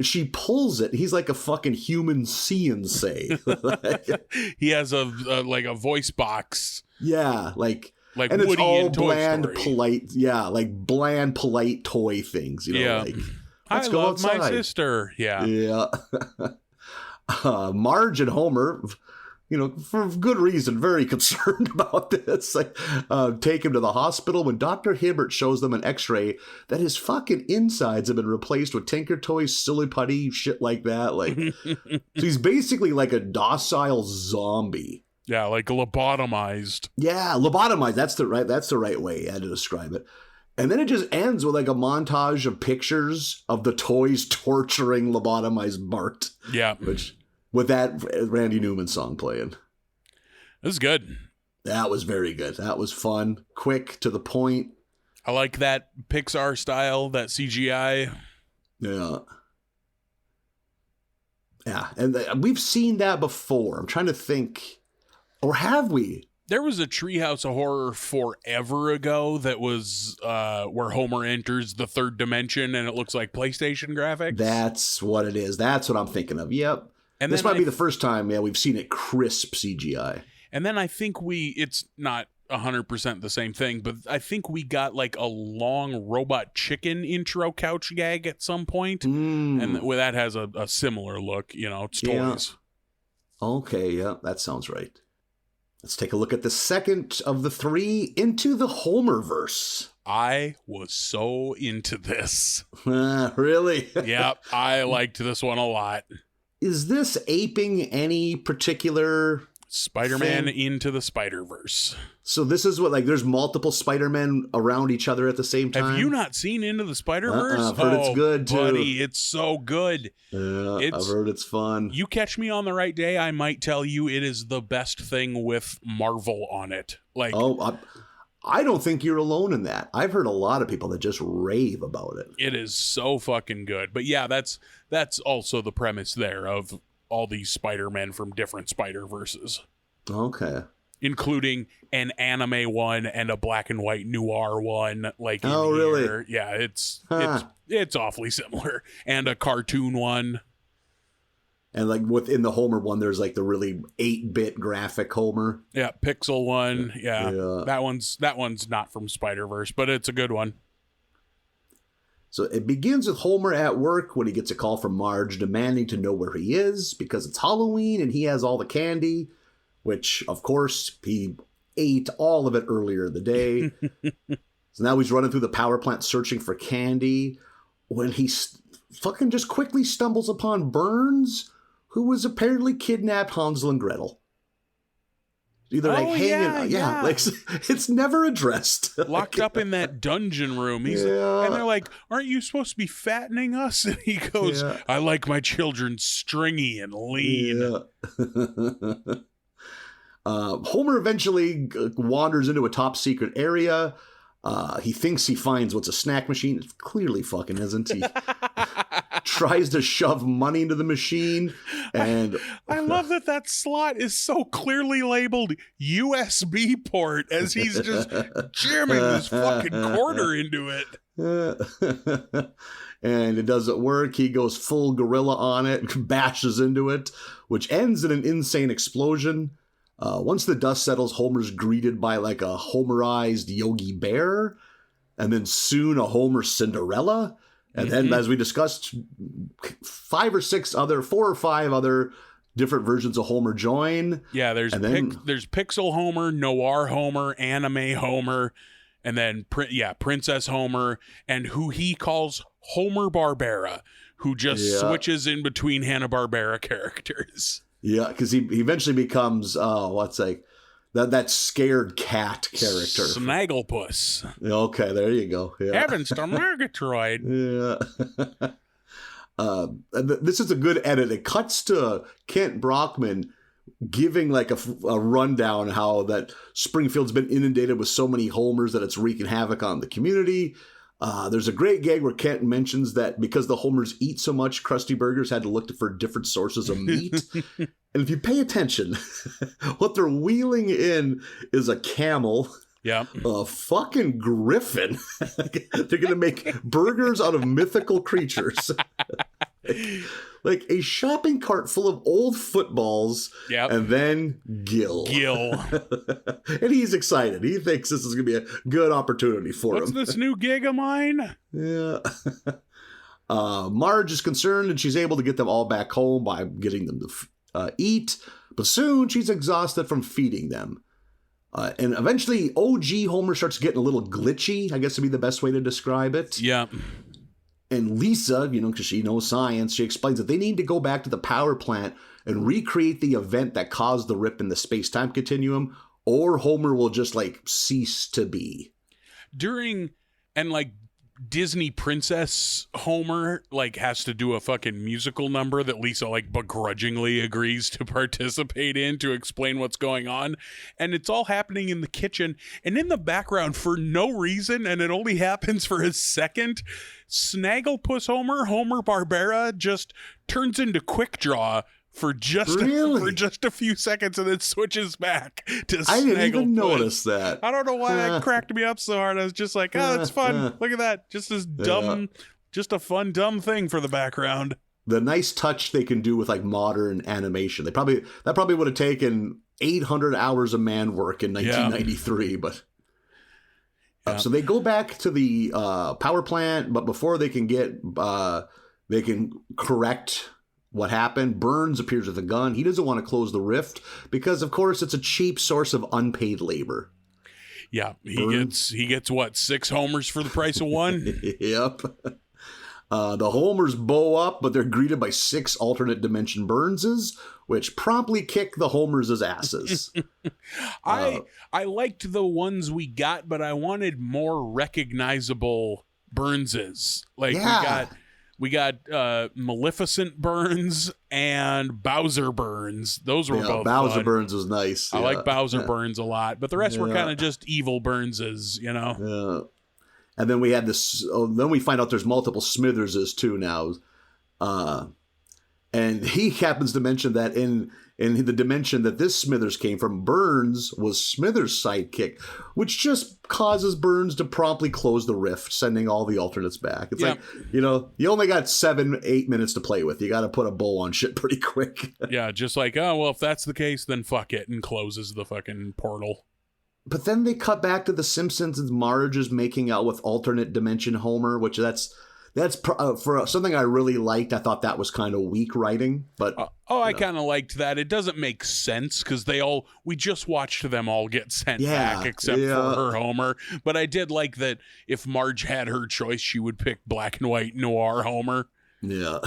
She pulls it. He's like a fucking human say. He has a voice box. Yeah, like and Woody it's all in Toy bland, Story. polite. Yeah, like bland, polite toy things. You know, like, let's go love outside. my sister. Yeah. Yeah. Marge and Homer, you know, for good reason, very concerned about this. Like, take him to the hospital when Dr. Hibbert shows them an x-ray that his fucking insides have been replaced with Tinker Toys, silly putty, shit like that. Like, so he's basically like a docile zombie. Yeah, like lobotomized. Yeah, lobotomized. That's the right way to describe it. And then it just ends with like a montage of pictures of the toys torturing lobotomized Bart. Yeah. Which, with that Randy Newman song playing. This is good. That was very good. That was fun. Quick, to the point. I like that Pixar style, that CGI. Yeah. Yeah, and we've seen that before. I'm trying to think. Or have we? There was a Treehouse of Horror forever ago that was where Homer enters the third dimension and it looks like PlayStation graphics. That's what it is. That's what I'm thinking of. Yep. And this might be the first time, we've seen it crisp CGI. And then I think it's not 100% the same thing, but I think we got like a long Robot Chicken intro couch gag at some point. And that has a similar look, it's toys. Yeah. Okay, yeah, that sounds right. Let's take a look at the second of the three, Into the Homerverse. I was so into this. Really? Yep, I liked this one a lot. Is this aping any particular Spider-Man thing? Into the Spider-Verse? So this is what, like, there's multiple Spider-Men around each other at the same time? Have you not seen Into the Spider-Verse? I've heard it's good, too. Buddy, it's so good. I've heard it's fun. You catch me on the right day, I might tell you it is the best thing with Marvel on it. Like, I don't think you're alone in that. I've heard a lot of people that just rave about it. It is so fucking good. But yeah, that's also the premise there of all these Spider-Men from different Spider-Verses. Okay. Including an anime one and a black and white noir one. Like, really? Yeah, it's awfully similar. And a cartoon one. And like within the Homer one, there's like the really 8-bit graphic Homer. Yeah, pixel one. Yeah. That one's not from Spider-Verse, but it's a good one. So it begins with Homer at work when he gets a call from Marge demanding to know where he is because it's Halloween and he has all the candy, which, of course, he ate all of it earlier in the day. So now he's running through the power plant searching for candy when he fucking just quickly stumbles upon Burns, who was apparently kidnapped Hansel and Gretel. Either hanging, like it's never addressed. Locked up in that dungeon room. And they're like, "Aren't you supposed to be fattening us?" And he goes, "I like my children stringy and lean." Yeah. Homer eventually wanders into a top secret area. He thinks he finds what's a snack machine. It clearly fucking isn't. He tries to shove money into the machine. And I love that slot is so clearly labeled USB port as he's just jamming this fucking quarter into it. And it doesn't work. He goes full gorilla on it, bashes into it, which ends in an insane explosion. Once the dust settles, Homer's greeted by like a Homerized Yogi Bear, and then soon a Homer Cinderella. And then, as we discussed, 4 or 5 other different versions of Homer join. Yeah, there's Pixel Homer, Noir Homer, Anime Homer, and then Princess Homer, and who he calls Homer Barbera, who just switches in between Hanna-Barbera characters. Yeah, because he eventually becomes that scared cat character, Snagglepuss. Okay, there you go. Yeah. Heavens to Murgatroyd. Yeah. This is a good edit. It cuts to Kent Brockman giving like a rundown how that Springfield's been inundated with so many Homers that it's wreaking havoc on the community. There's a great gag where Kent mentions that because the Homers eat so much, Krusty Burgers had to look for different sources of meat. And if you pay attention, what they're wheeling in is a camel, a fucking griffin. They're going to make burgers out of mythical creatures. Like a shopping cart full of old footballs, and then Gil. And he's excited. He thinks this is going to be a good opportunity for him. What's this new gig of mine? Yeah. Marge is concerned, and she's able to get them all back home by getting them to eat. But soon she's exhausted from feeding them. And eventually OG Homer starts getting a little glitchy, I guess would be the best way to describe it. Yeah. And Lisa, because she knows science, she explains that they need to go back to the power plant and recreate the event that caused the rip in the space-time continuum, or Homer will just, cease to be. Disney princess Homer, has to do a fucking musical number that Lisa, begrudgingly agrees to participate in to explain what's going on. And it's all happening in the kitchen. And in the background, for no reason, and it only happens for a second, Snagglepuss Homer Barbera, just turns into Quick Draw for just a few seconds and then switches back to Snagglepuss. I didn't even notice that. I don't know why that cracked me up so hard. I was just like, oh, it's fun. Look at that. Just this dumb, just a fun, dumb thing for the background. The nice touch they can do with modern animation. That probably would have taken 800 hours of man work in 1993, but... so they go back to the power plant, but before they can they can correct what happened, Burns appears with a gun. He doesn't want to close the rift because, of course, it's a cheap source of unpaid labor. Yeah, he gets what, 6 homers for the price of 1? Yep. The homers bow up, but they're greeted by 6 alternate dimension Burnses, which promptly kick the homers' asses. I liked the ones we got, but I wanted more recognizable Burnses. We got Maleficent Burns and Bowser Burns. Those were both Bowser fun. Burns was nice. I like Bowser Burns a lot, but the rest were kind of just evil Burnses, Yeah. And then we had this. Then we find out there's multiple Smitherses too now, and he happens to mention that in the dimension that this Smithers came from, Burns was Smithers' sidekick, which just causes Burns to promptly close the rift, sending all the alternates back. It's you only got 7-8 minutes to play with. You got to put a bow on shit pretty quick. Yeah, just if that's the case, then fuck it, and closes the fucking portal. But then they cut back to the Simpsons and Marge is making out with alternate dimension Homer, which that's for something I really liked. I thought that was kind of weak writing, but I kind of liked that. It doesn't make sense because we just watched them all get sent back except for her Homer. But I did like that if Marge had her choice, she would pick black and white noir Homer. Yeah,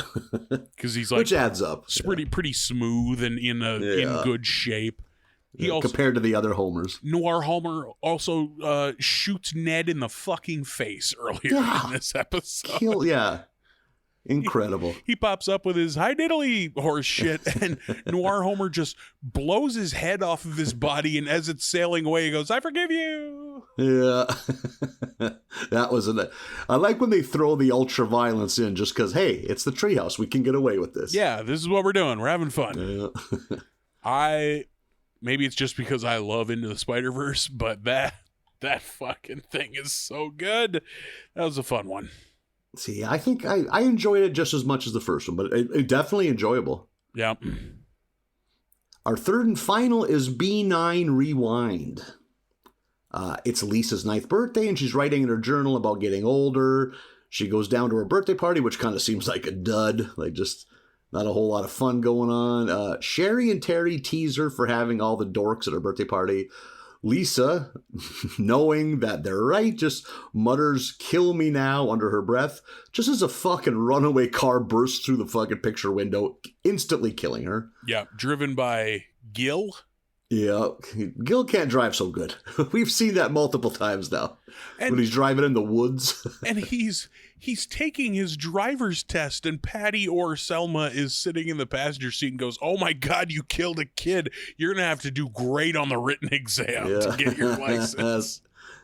because he's which adds up. It's pretty smooth and in good shape. He also, compared to the other Homers. Noir Homer also shoots Ned in the fucking face earlier in this episode. Incredible. He pops up with his high diddly horse shit, and Noir Homer just blows his head off of his body, and as it's sailing away, he goes, "I forgive you." Yeah. That was I like when they throw the ultra violence in just because, hey, it's the treehouse. We can get away with this. Yeah, this is what we're doing. We're having fun. Yeah. Maybe it's just because I love Into the Spider-Verse, but that fucking thing is so good. That was a fun one. See, I think I enjoyed it just as much as the first one, but it definitely enjoyable. Yeah. Our third and final is B9 Rewind. It's Lisa's 9th birthday, and she's writing in her journal about getting older. She goes down to her birthday party, which kind of seems like a dud, just not a whole lot of fun going on. Sherry and Terry tease her for having all the dorks at her birthday party. Lisa, knowing that they're right, just mutters, "Kill me now," under her breath, just as a fucking runaway car bursts through the fucking picture window, instantly killing her. Yeah, driven by Gil. Yeah, Gil can't drive so good. We've seen that multiple times now. When he's driving in the woods. And he's taking his driver's test, and Patty or Selma is sitting in the passenger seat and goes, "Oh my God, you killed a kid. You're going to have to do great on the written exam to get your license."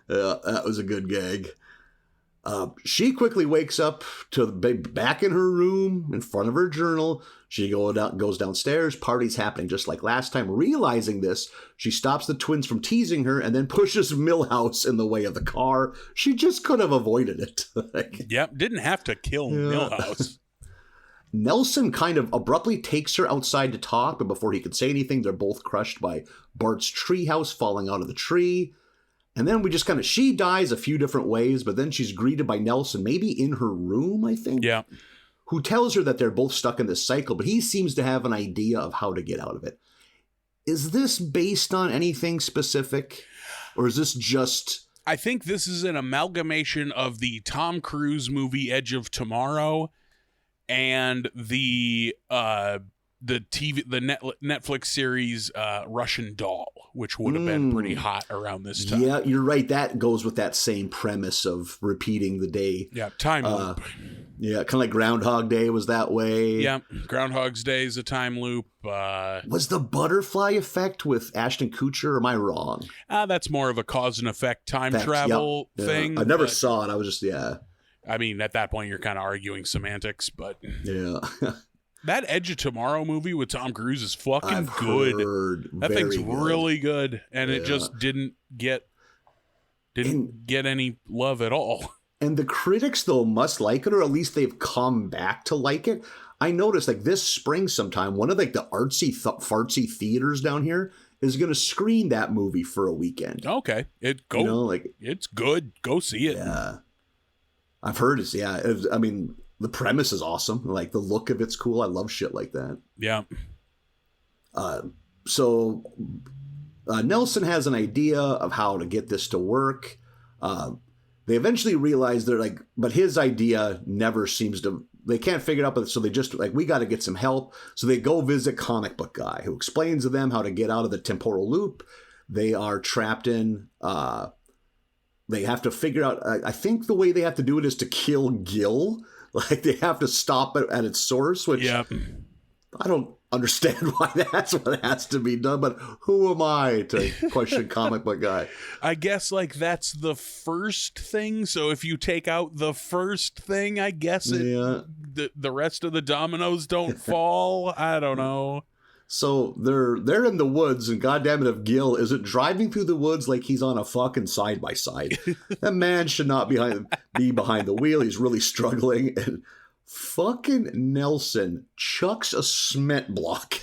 Yeah, that was a good gag. She quickly wakes up back in her room in front of her journal. She goes downstairs. Party's happening just like last time. Realizing this, she stops the twins from teasing her and then pushes Milhouse in the way of the car. She just could have avoided it. Yep, didn't have to kill Milhouse. Nelson kind of abruptly takes her outside to talk, but before he could say anything, they're both crushed by Bart's treehouse falling out of the tree. And then she dies a few different ways, but then she's greeted by Nelson, maybe in her room, I think. Yeah. Who tells her that they're both stuck in this cycle, but he seems to have an idea of how to get out of it. Is this based on anything specific? Or is this just I think this is an amalgamation of the Tom Cruise movie Edge of Tomorrow and the Netflix series Russian Doll, which would have been pretty hot around this time. Yeah, you're right. That goes with that same premise of repeating the day. Yeah, time loop. Yeah, kind of like Groundhog Day was that way. Yeah, Groundhog's Day is a time loop. Was the butterfly effect with Ashton Kutcher, or am I wrong? That's more of a cause and effect time travel thing. I never saw it. I was just, I mean, at that point, you're kind of arguing semantics, but... Yeah. That Edge of Tomorrow movie with Tom Cruise is fucking good. That thing's really good, and it just didn't get any love at all. And the critics, though, must like it, or at least they've come back to like it. I noticed, like, this spring sometime, one of, like, the artsy, fartsy theaters down here is going to screen that movie for a weekend. Okay. It's good. Go see it. Yeah. I've heard I mean, the premise is awesome. Like, the look of it's cool. I love shit like that. Yeah. So Nelson has an idea of how to get this to work. They eventually realize they're like, but his idea never seems to, they can't figure it out. So they just like, we got to get some help. So they go visit Comic Book Guy, who explains to them how to get out of the temporal loop. They are trapped in, they have to figure out, I think the way they have to do it is to kill Gil. Like, they have to stop it at its source, which I don't understand why that's what has to be done, but who am I to question Comic Book Guy? I guess, like, that's the first thing, so if you take out the first thing, I guess the rest of the dominoes don't fall. I don't know. So they're in the woods, and goddamn it, if Gil isn't driving through the woods like he's on a fucking side-by-side. That man should not be behind the wheel. He's really struggling, and fucking Nelson chucks a cement block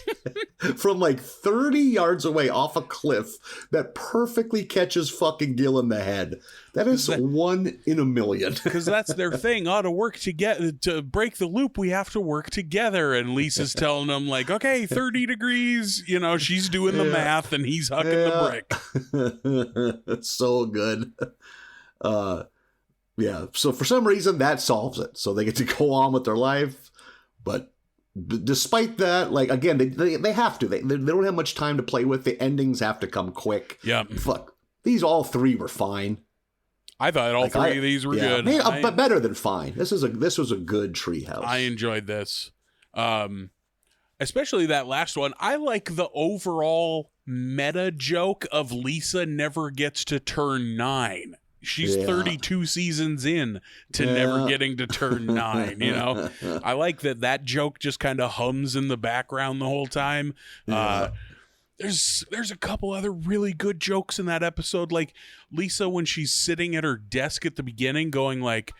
from like 30 yards away off a cliff that perfectly catches fucking Gil in the head. That is 1 in a million. Because that's their thing. To work together, to break the loop, we have to work together. And Lisa's telling them, like, okay, 30 degrees. You know, she's doing the math and he's hucking the brick. It's so good. Yeah, so for some reason that solves it. So they get to go on with their life. But despite that, like, again, they have to. They don't have much time to play with. The endings have to come quick. Yeah. Fuck. These all three were fine. I thought all three of these were good. Maybe, but better than fine. This was a good Treehouse. I enjoyed this. Especially that last one. I like the overall meta joke of Lisa never gets to turn 9. She's 32 seasons in to never getting to turn 9, you know? I like that joke just kind of hums in the background the whole time. Yeah. There's a couple other really good jokes in that episode. Like Lisa, when she's sitting at her desk at the beginning going like,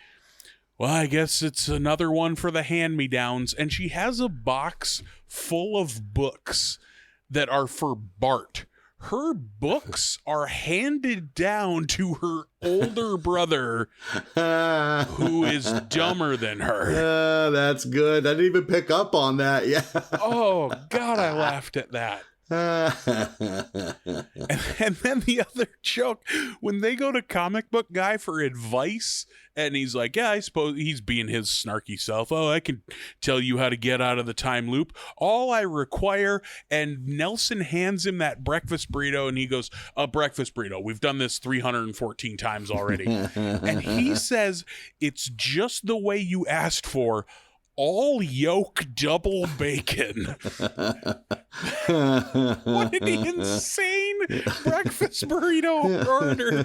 well, I guess it's another one for the hand-me-downs. And she has a box full of books that are for Bart. Her books are handed down to her older brother, who is dumber than her. That's good. I didn't even pick up on that. Yeah. Oh, God, I laughed at that. And then the other joke, when they go to Comic Book Guy for advice, and he's like, yeah, I suppose he's being his snarky self. Oh, I can tell you how to get out of the time loop. All I require, and Nelson hands him that breakfast burrito, and he goes, a breakfast burrito. We've done this 314 times already. And he says, it's just the way you asked for. All yolk double bacon. What an insane breakfast burrito order.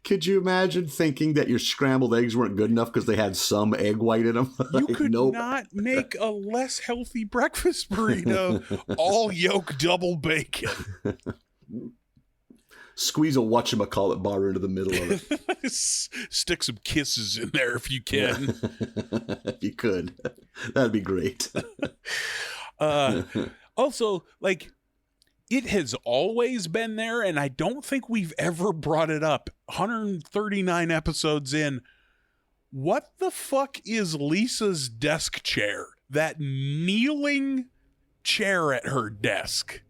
Could you imagine thinking that your scrambled eggs weren't good enough because they had some egg white in them? You could not make a less healthy breakfast burrito. All yolk double bacon. Squeeze a whatchamacallit bar into the middle of it. Stick some kisses in there if you can. If you could. That'd be great. Also, like, it has always been there, and I don't think we've ever brought it up. 139 episodes in. What the fuck is Lisa's desk chair? That kneeling chair at her desk.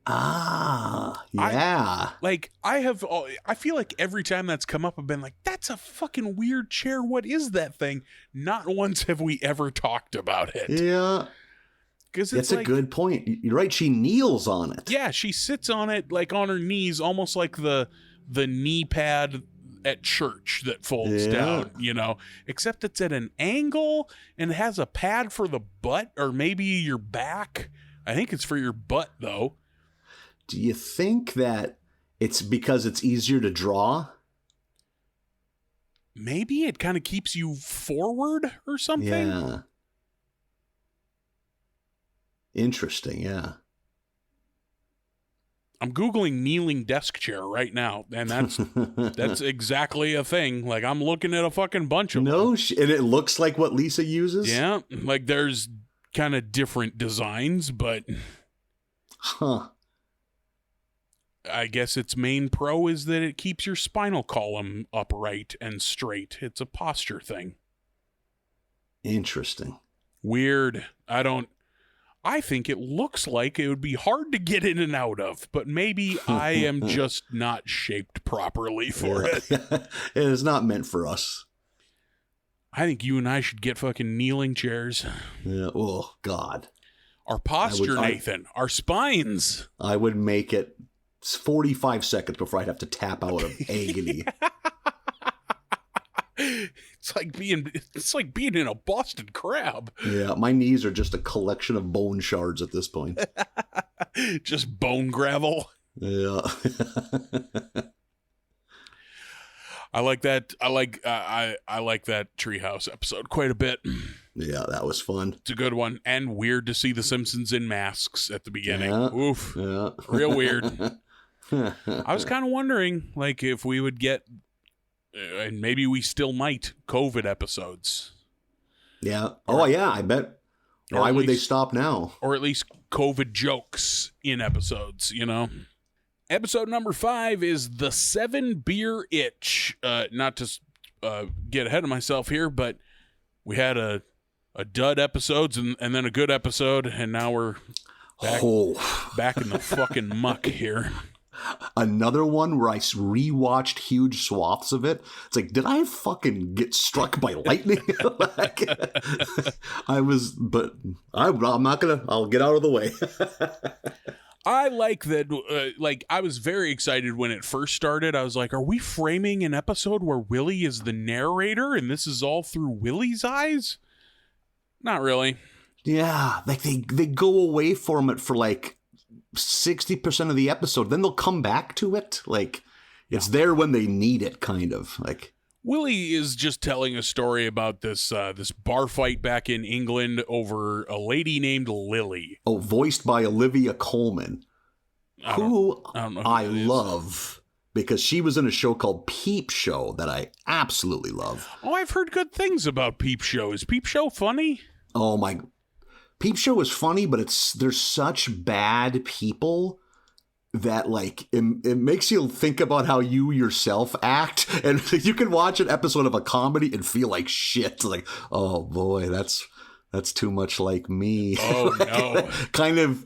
Yeah. I feel like every time that's come up, I've been like, that's a fucking weird chair. What is that thing? Not once have we ever talked about it. Yeah. Because that's a good point. You're right. She kneels on it. Yeah, she sits on it like on her knees, almost like the knee pad at church that folds down, except it's at an angle and it has a pad for the butt or maybe your back. I think it's for your butt, though. Do you think that it's because it's easier to draw? Maybe it kind of keeps you forward or something. Yeah. Interesting, yeah. I'm Googling kneeling desk chair right now, and that's exactly a thing. Like, I'm looking at a fucking bunch of them. And it looks like what Lisa uses? Yeah, like there's kind of different designs, but... Huh. I guess its main pro is that it keeps your spinal column upright and straight. It's a posture thing. Interesting. Weird. I think it looks like it would be hard to get in and out of, but maybe I am just not shaped properly for it. It is not meant for us. I think you and I should get fucking kneeling chairs. Yeah. Oh, God. Our posture, Nathan. Our spines. I would make it 45 seconds before I'd have to tap out of agony. It's like being in a Boston Crab. Yeah, my knees are just a collection of bone shards at this point. Just bone gravel. Yeah. I like that. I like that Treehouse episode quite a bit. Yeah, that was fun. It's a good one, and weird to see the Simpsons in masks at the beginning. Yeah. Oof. Yeah. Real weird. I was kind of wondering, like, if we would get, and maybe we still might, COVID episodes. Yeah. Oh, yeah, I bet. Why would they stop now? Or at least COVID jokes in episodes, Episode number 5 is The 7-Beer Itch. Not to get ahead of myself here, but we had a dud episodes and then a good episode, and now we're back in the fucking muck here. Another one where I rewatched huge swaths of it. It's like, did I fucking get struck by lightning? I'm not gonna. I'll get out of the way. I like that. I was very excited when it first started. I was like, are we framing an episode where Willie is the narrator and this is all through Willie's eyes? Not really. Yeah, like they go away from it for like 60% of the episode, then they'll come back to it. Like, it's there when they need it, kind of. Like, Willie is just telling a story about this bar fight back in England over a lady named Lily. Oh, voiced by Olivia Colman, who I love because she was in a show called Peep Show that I absolutely love. Oh, I've heard good things about Peep Show. Is Peep Show funny? Oh my. Peep Show is funny, but there's such bad people that like it makes you think about how you yourself act, and you can watch an episode of a comedy and feel like shit. Like, oh boy, that's too much like me. Oh no. Kind of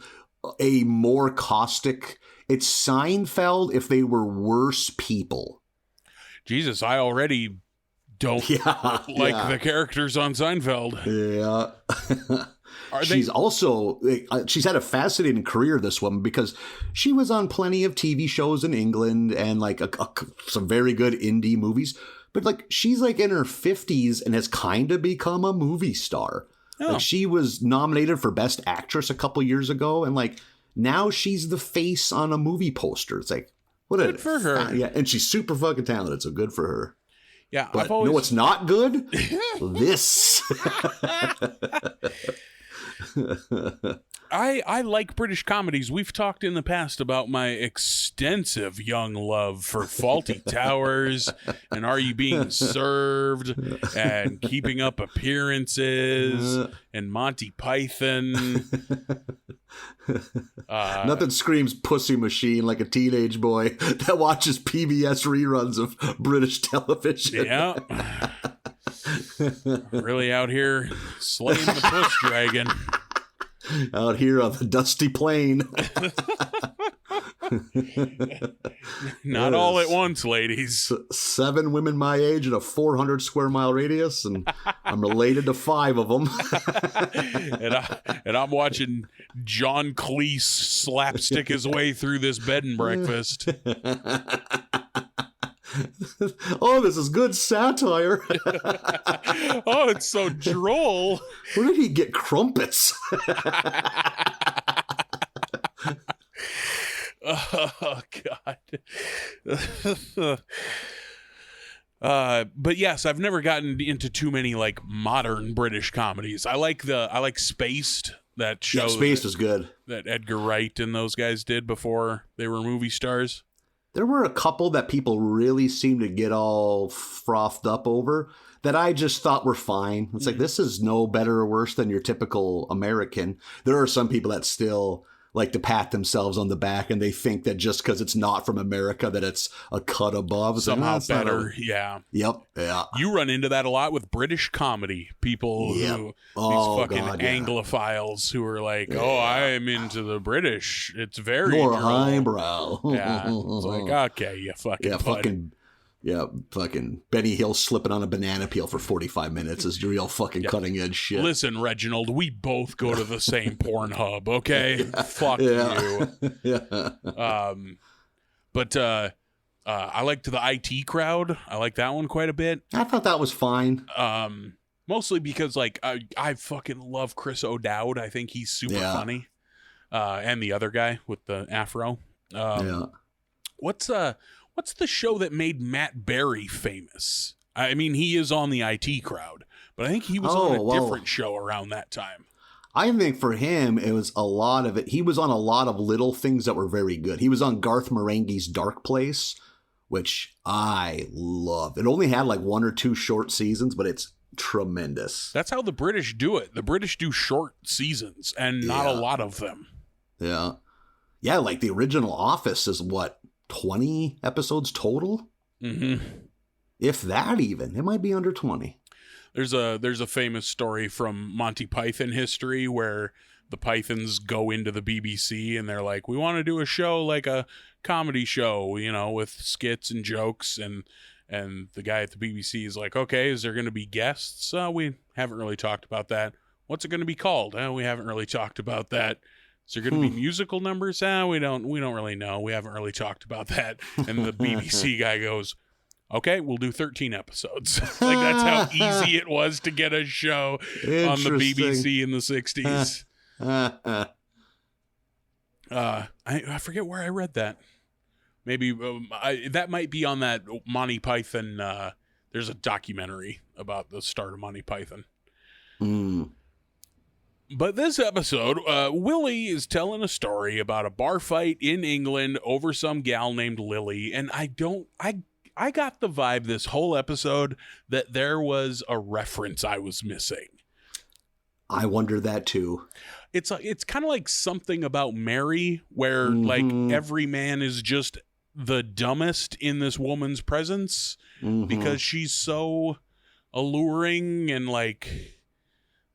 a more caustic. It's Seinfeld if they were worse people. Jesus, I already don't like the characters on Seinfeld. Yeah. She's had a fascinating career, this woman, because she was on plenty of TV shows in England and like some very good indie movies. But like she's like in her 50s and has kind of become a movie star. Oh. Like she was nominated for Best Actress a couple years ago, and like now she's the face on a movie poster. It's like, good for her. Yeah, and she's super fucking talented, so good for her. Yeah, but you know what's not good? This. I like British comedies. We've talked in the past about my extensive young love for Fawlty Towers and Are You Being Served and Keeping Up Appearances and Monty Python. Nothing screams pussy machine like a teenage boy that watches PBS reruns of British television. Yeah. Really out here slaying the puss dragon. Out here on the dusty plain. Not all at once, ladies. 7 women my age in a 400 square mile radius, and I'm related to 5 of them. and I'm watching John Cleese slapstick his way through this bed and breakfast. Oh, this is good satire. Oh, it's so droll. Where did he get crumpets? Oh God. But yes, I've never gotten into too many like modern British comedies. I like Spaced, that show. Yeah, Spaced is good. That Edgar Wright and those guys did before they were movie stars. There were a couple that people really seemed to get all frothed up over that I just thought were fine. It's like, this is no better or worse than your typical American. There are some people that still like to pat themselves on the back, and they think that just because it's not from America that it's a cut above. Somehow better. Yeah. Yep. Yeah. You run into that a lot with British comedy. People who, these fucking Anglophiles who are like, oh, I'm into the British. It's very more droll. highbrow. Yeah. It's like, okay, you fucking fucking Benny Hill slipping on a banana peel for 45 minutes is real fucking cutting edge shit. Listen, Reginald, we both go to the same Pornhub, okay? Fuck you. Yeah. But I liked the IT Crowd. I like that one quite a bit. I thought that was fine. Mostly because like I fucking love Chris O'Dowd. I think he's super funny. And the other guy with the afro. What's the show that made Matt Berry famous? I mean, he is on the IT Crowd, but I think he was on a different show around that time. I think for him, it was a lot of it. He was on a lot of little things that were very good. He was on Garth Marenghi's Dark Place, which I love. It only had like 1 or 2 short seasons, but it's tremendous. That's how the British do it. The British do short seasons and not a lot of them. Yeah. Yeah, like the original Office is what? 20 episodes total? Mm-hmm. If that even. It might be under 20. There's a famous story from Monty Python history where the Pythons go into the BBC and they're like, we want to do a show like a comedy show, you know, with skits and jokes, and the guy at the BBC is like, okay, is there going to be guests? We haven't really talked about that. What's it going to be called? We haven't really talked about that. Is there going to be musical numbers? We don't really know. We haven't really talked about that. And the BBC guy goes, okay, we'll do 13 episodes. Like, that's how easy it was to get a show on the BBC in the 60s. I forget where I read that. Maybe that might be on that Monty Python. There's a documentary about the start of Monty Python. But this episode, Willie is telling a story about a bar fight in England over some gal named Lily. And I got the vibe this whole episode that there was a reference I was missing. I wonder that too. It's kind of like Something About Mary, where like every man is just the dumbest in this woman's presence because she's so alluring and like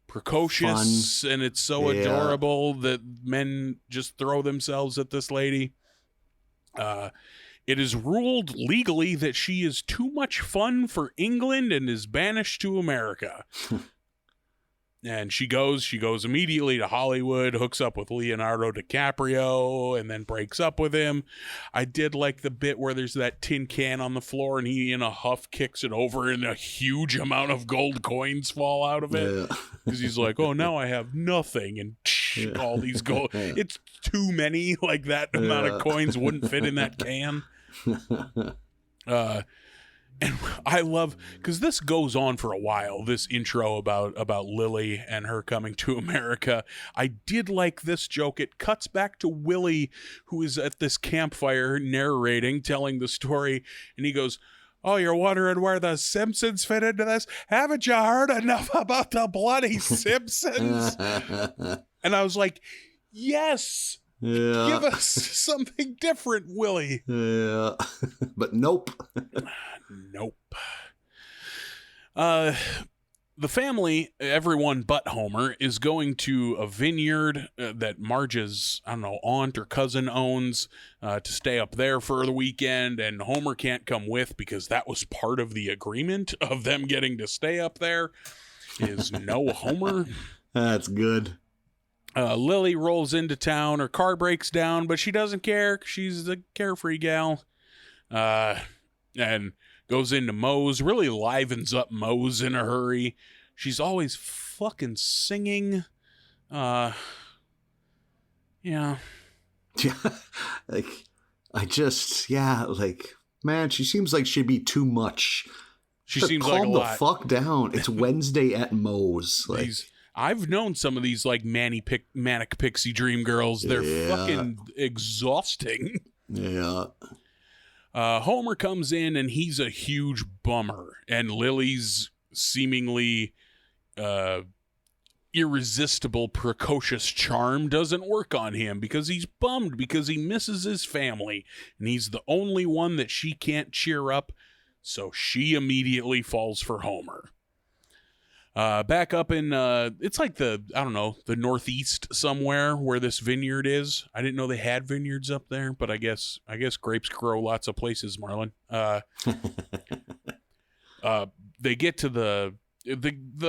precocious, and it's so adorable that men just throw themselves at this lady. It is ruled legally that she is too much fun for England and is banished to America. And she goes immediately to Hollywood, hooks up with Leonardo DiCaprio, and then breaks up with him. I did like the bit where there's that tin can on the floor and he in a huff kicks it over and a huge amount of gold coins fall out of it. Because he's like, oh, now I have nothing. And all these gold. It's too many. Like that amount of coins wouldn't fit in that can. And I love, because this goes on for a while, this intro about Lily and her coming to America. I did like this joke. It cuts back to Willie, who is at this campfire narrating, telling the story, and he goes, oh, you're wondering where the Simpsons fit into this? Haven't you heard enough about the bloody Simpsons? And I was like, yes. Yeah. Give us something different, Willie. Yeah. But nope. Nope. the family, everyone but Homer, is going to a vineyard that Marge's, I don't know, aunt or cousin owns to stay up there for the weekend, and Homer can't come with because that was part of the agreement of them getting to stay up there, is no Homer. That's good. Lily rolls into town. Her car breaks down, but she doesn't care. She's a carefree gal. And goes into Moe's, really livens up Moe's in a hurry. She's always fucking singing. Yeah. Yeah. Like, man, she seems like she'd be too much. She seems like a lot. Calm the fuck down. It's Wednesday at Moe's. Like, I've known some of these like manic pixie dream girls. They're fucking exhausting. Yeah. Homer comes in and he's a huge bummer, and Lily's seemingly irresistible, precocious charm doesn't work on him because he's bummed because he misses his family, and he's the only one that she can't cheer up, so she immediately falls for Homer. Back up in, it's like the Northeast somewhere where this vineyard is. I didn't know they had vineyards up there, but I guess grapes grow lots of places, Marlon. They get to the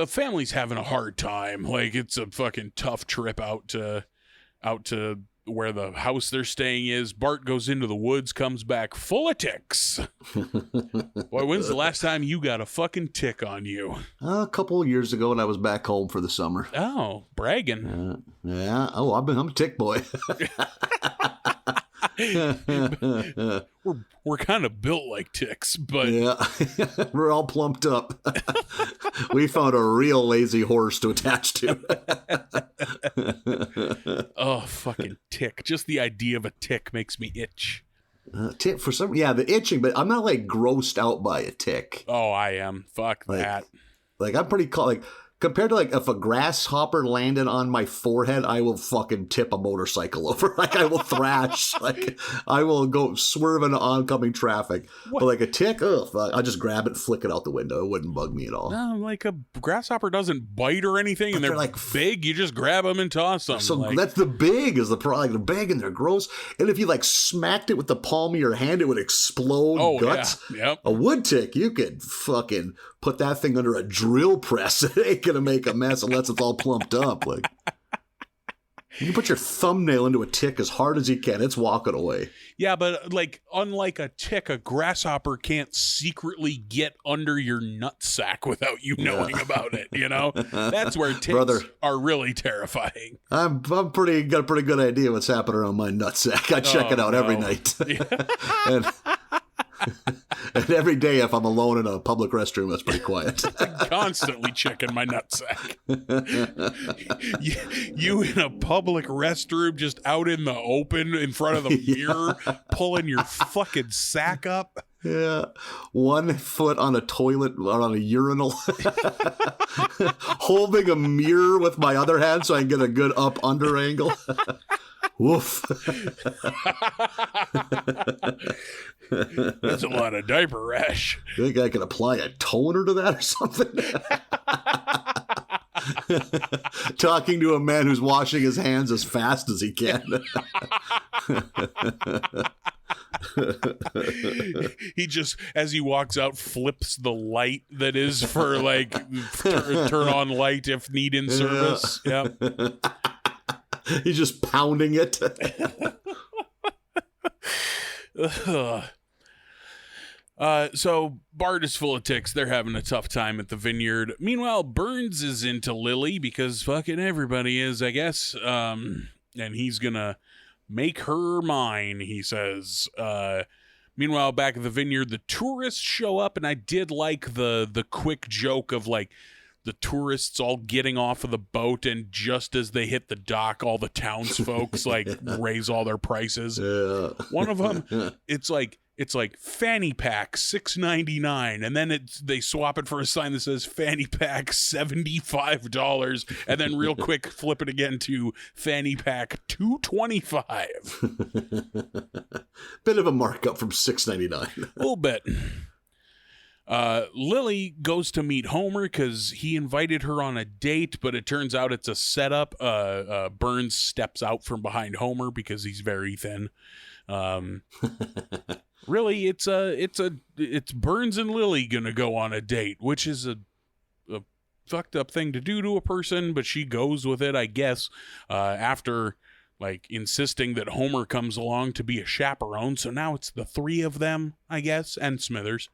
family's having a hard time. Like, it's a fucking tough trip out to where the house they're staying is. Bart goes into the woods, comes back full of ticks. Boy, when's the last time you got a fucking tick on you? A couple of years ago when I was back home for the summer. Oh, bragging. Yeah. Oh, I'm a tick boy. We're kind of built like ticks, but yeah, we're all plumped up. We found a real lazy horse to attach to. Oh, fucking tick! Just the idea of a tick makes me itch. Tick for some, the itching, but I'm not like grossed out by a tick. Oh, I am. Fuck that. Like, I'm pretty compared to, like, if a grasshopper landed on my forehead, I will fucking tip a motorcycle over. Like, I will thrash. Like, I will go swerve into oncoming traffic. What? But like a tick, I'll just grab it and flick it out the window. It wouldn't bug me at all. No, like a grasshopper doesn't bite or anything, but and they're like big. You just grab them and toss them. So that's the big is the problem. Like, they're big and they're gross. And if you like smacked it with the palm of your hand, it would explode guts. Yeah. Yep. A wood tick, you could fucking put that thing under a drill press. It ain't gonna make a mess unless it's all plumped up. Like, you can put your thumbnail into a tick as hard as you can. It's walking away. Yeah, but like, unlike a tick, a grasshopper can't secretly get under your nutsack without you knowing about it. You know, that's where ticks are really terrifying. I'm got a pretty good idea what's happening around my nutsack. I check it out every night. And every day, if I'm alone in a public restroom, that's pretty quiet. I'm constantly checking my nutsack. You in a public restroom, just out in the open in front of the mirror, pulling your fucking sack up. Yeah. 1 foot on a toilet, or on a urinal. Holding a mirror with my other hand so I can get a good up-under angle. Woof. That's a lot of diaper rash. You think I can apply a toner to that or something? Talking to a man who's washing his hands as fast as he can. He just, as he walks out, flips the light that is for like turn on light if need in service. Yeah. He's just pounding it. So Bart is full of ticks. They're having a tough time at the vineyard. Meanwhile, Burns is into Lily because fucking everybody is, I guess. And he's gonna make her mine, he says. Meanwhile, back at the vineyard, the tourists show up, and I did like the quick joke of like the tourists all getting off of the boat, and just as they hit the dock, all the townsfolks like raise all their prices. Yeah. One of them, it's like fanny pack $6.99, and then they swap it for a sign that says fanny pack $75, and then real quick flip it again to fanny pack $2.25. Bit of a markup from $6.99. A little bit. Lily goes to meet Homer because he invited her on a date, but it turns out it's a setup. Burns steps out from behind Homer because he's very thin. Really, it's Burns and Lily gonna go on a date, which is a fucked up thing to do to a person, but she goes with it, I guess, after like insisting that Homer comes along to be a chaperone. So now it's the three of them, I guess, and Smithers.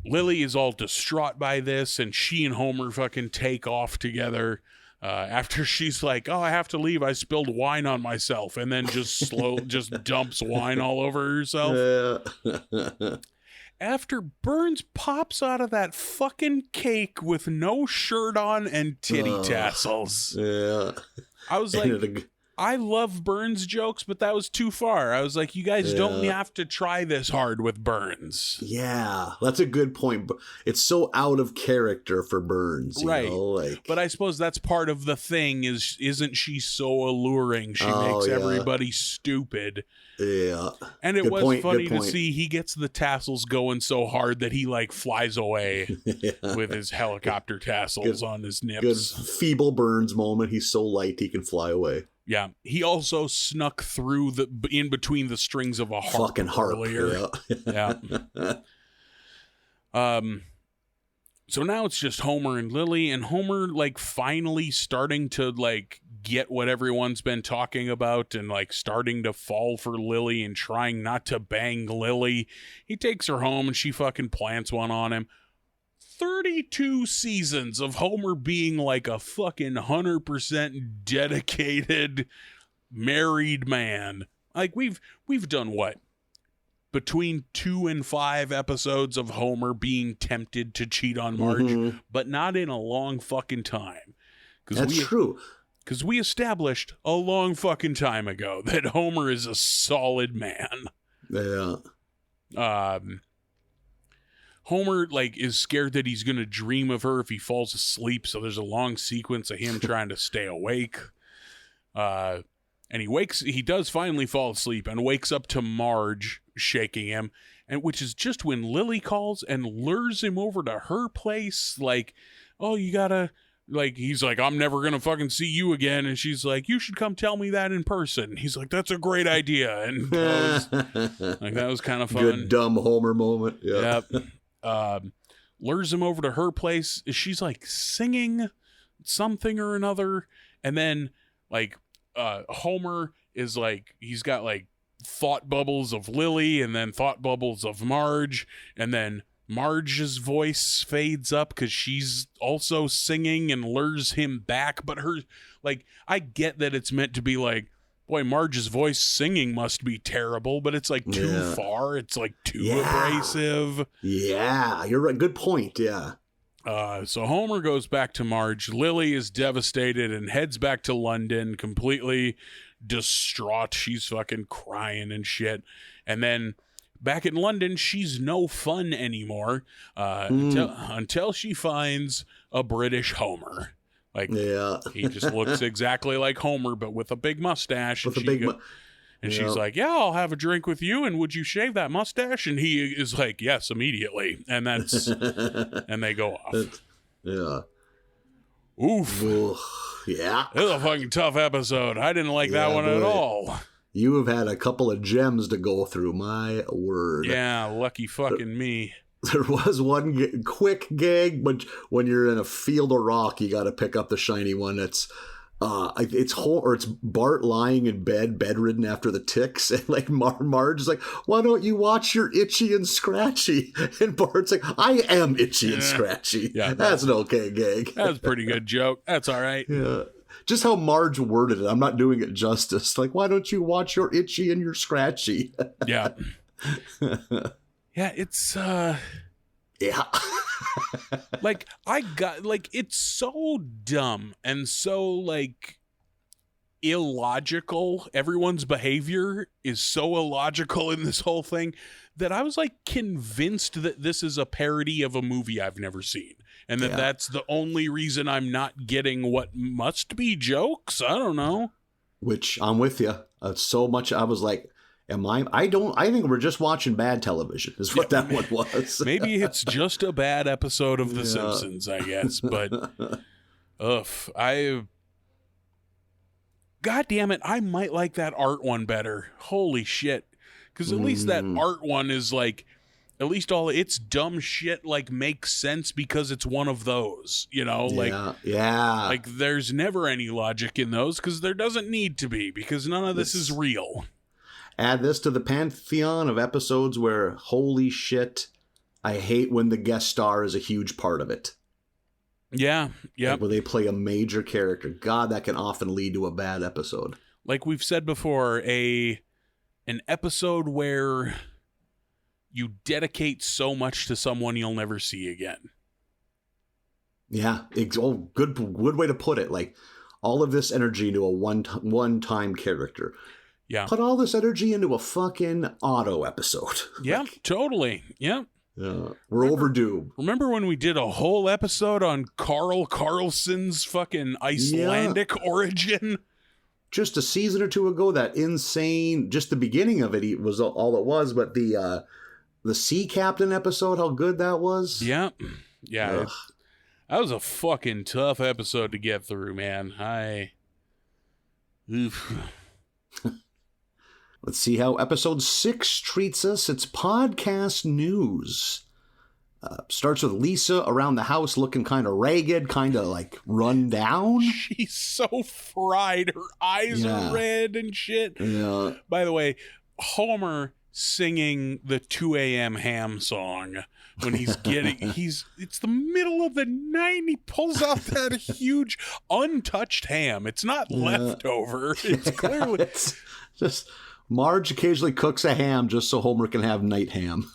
Lily is all distraught by this, and she and Homer fucking take off together. After she's like, "Oh, I have to leave. I spilled wine on myself," and then just dumps wine all over herself. After Burns pops out of that fucking cake with no shirt on and titty tassels. Yeah. I was like, I love Burns jokes, but that was too far. I was like, you guys don't have to try this hard with Burns. Yeah, that's a good point. It's so out of character for Burns, you know? Like... But I suppose that's part of the thing isn't she so alluring? She makes everybody stupid. Yeah. And it was funny to see he gets the tassels going so hard that he like flies away with his helicopter tassels on his nips. Good feeble Burns moment. He's so light he can fly away. Yeah, he also snuck through in between the strings of a harp fucking harp earlier. Yeah. So now it's just Homer and Lily, and Homer like finally starting to like get what everyone's been talking about and like starting to fall for Lily and trying not to bang Lily. He takes her home and she fucking plants one on him. 32 seasons of Homer being like a fucking 100% dedicated married man. Like we've done what? Between 2 and 5 episodes of Homer being tempted to cheat on Marge, but not in a long fucking time. That's true. Because we established a long fucking time ago that Homer is a solid man. Yeah. Homer, like, is scared that he's going to dream of her if he falls asleep, so there's a long sequence of him trying to stay awake. And he does finally fall asleep and wakes up to Marge shaking him, and which is just when Lily calls and lures him over to her place, like, oh, you gotta, like, he's like, I'm never going to fucking see you again, and she's like, you should come tell me that in person. He's like, that's a great idea, and that was kind of fun. Good dumb Homer moment. Yeah. Yep. Lures him over to her place. She's like singing something or another, and then like Homer is like, he's got like thought bubbles of Lily and then thought bubbles of Marge, and then Marge's voice fades up because she's also singing and lures him back. But her, like, I get that it's meant to be like, boy, Marge's voice singing must be terrible, but it's like too far. It's like too abrasive. Yeah, you're right. Good point. Yeah. So Homer goes back to Marge. Lily is devastated and heads back to London, completely distraught. She's fucking crying and shit. And then back in London, she's no fun anymore until she finds a British Homer. Like, he just looks exactly like Homer, but with a big mustache. She's like, yeah, I'll have a drink with you, and would you shave that mustache? And he is like, yes, immediately. And that's, and they go off. Yeah. Oof. Yeah. It was a fucking tough episode. I didn't like that one at all. You have had a couple of gems to go through, my word. Yeah, lucky fucking me. There was one quick gag, but when you're in a field of rock, you got to pick up the shiny one. It's Bart lying in bed, bedridden after the ticks, and like Marge is like, "Why don't you watch your Itchy and Scratchy?" And Bart's like, "I am Itchy and Scratchy." Yeah, that's an okay gag. That's a pretty good joke. That's all right. Yeah, just how Marge worded it, I'm not doing it justice. Like, why don't you watch your Itchy and your Scratchy? Yeah. Yeah, it's like, it's so dumb and so like illogical. Everyone's behavior is so illogical in this whole thing that I was like convinced that this is a parody of a movie I've never seen, and that's the only reason I'm not getting what must be jokes. I don't know. Which I'm with you. So much. I was like, I think we're just watching bad television is what that one was. Maybe it's just a bad episode of The Simpsons, I guess. But, God damn it, I might like that art one better. Holy shit. Because at least that art one is like, at least all its dumb shit like makes sense because it's one of those, you know? Like there's never any logic in those because there doesn't need to be because none of this is real. Add this to the pantheon of episodes where, holy shit, I hate when the guest star is a huge part of it. Yeah, yeah. Like where they play a major character. God, that can often lead to a bad episode. Like we've said before, an episode where you dedicate so much to someone you'll never see again. Yeah, good way to put it. Like all of this energy into a one-time character. Yeah. Put all this energy into a fucking Otto episode. Yeah, totally. Yeah. We're overdue. Remember when we did a whole episode on Carl Carlson's fucking Icelandic origin? Just a season or two ago, that insane, just the beginning of it was all it was, but the Sea Captain episode, how good that was. Yeah. Yeah. That was a fucking tough episode to get through, man. Oof. Let's see how episode 6 treats us. It's podcast news. Starts with Lisa around the house looking kind of ragged, kind of like run down. She's so fried. Her eyes are red and shit. Yeah. By the way, Homer singing the 2 a.m. ham song when he's it's the middle of the night and he pulls out that huge untouched ham. It's not leftover. It's clearly... It's just... Marge occasionally cooks a ham just so Homer can have night ham.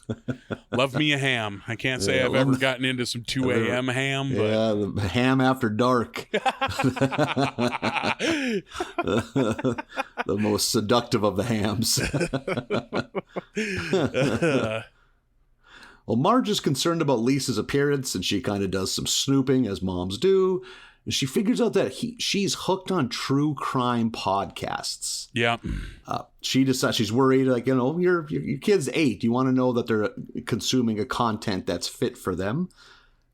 Love me a ham. I can't say I've ever gotten into some 2 a.m. ham. But... Yeah, the ham after dark. The most seductive of the hams. Well, Marge is concerned about Lisa's appearance, and she kind of does some snooping, as moms do. And she figures out that she's hooked on true crime podcasts. Yeah. She decides she's worried, like, you know, your kid's 8. You want to know that they're consuming a content that's fit for them,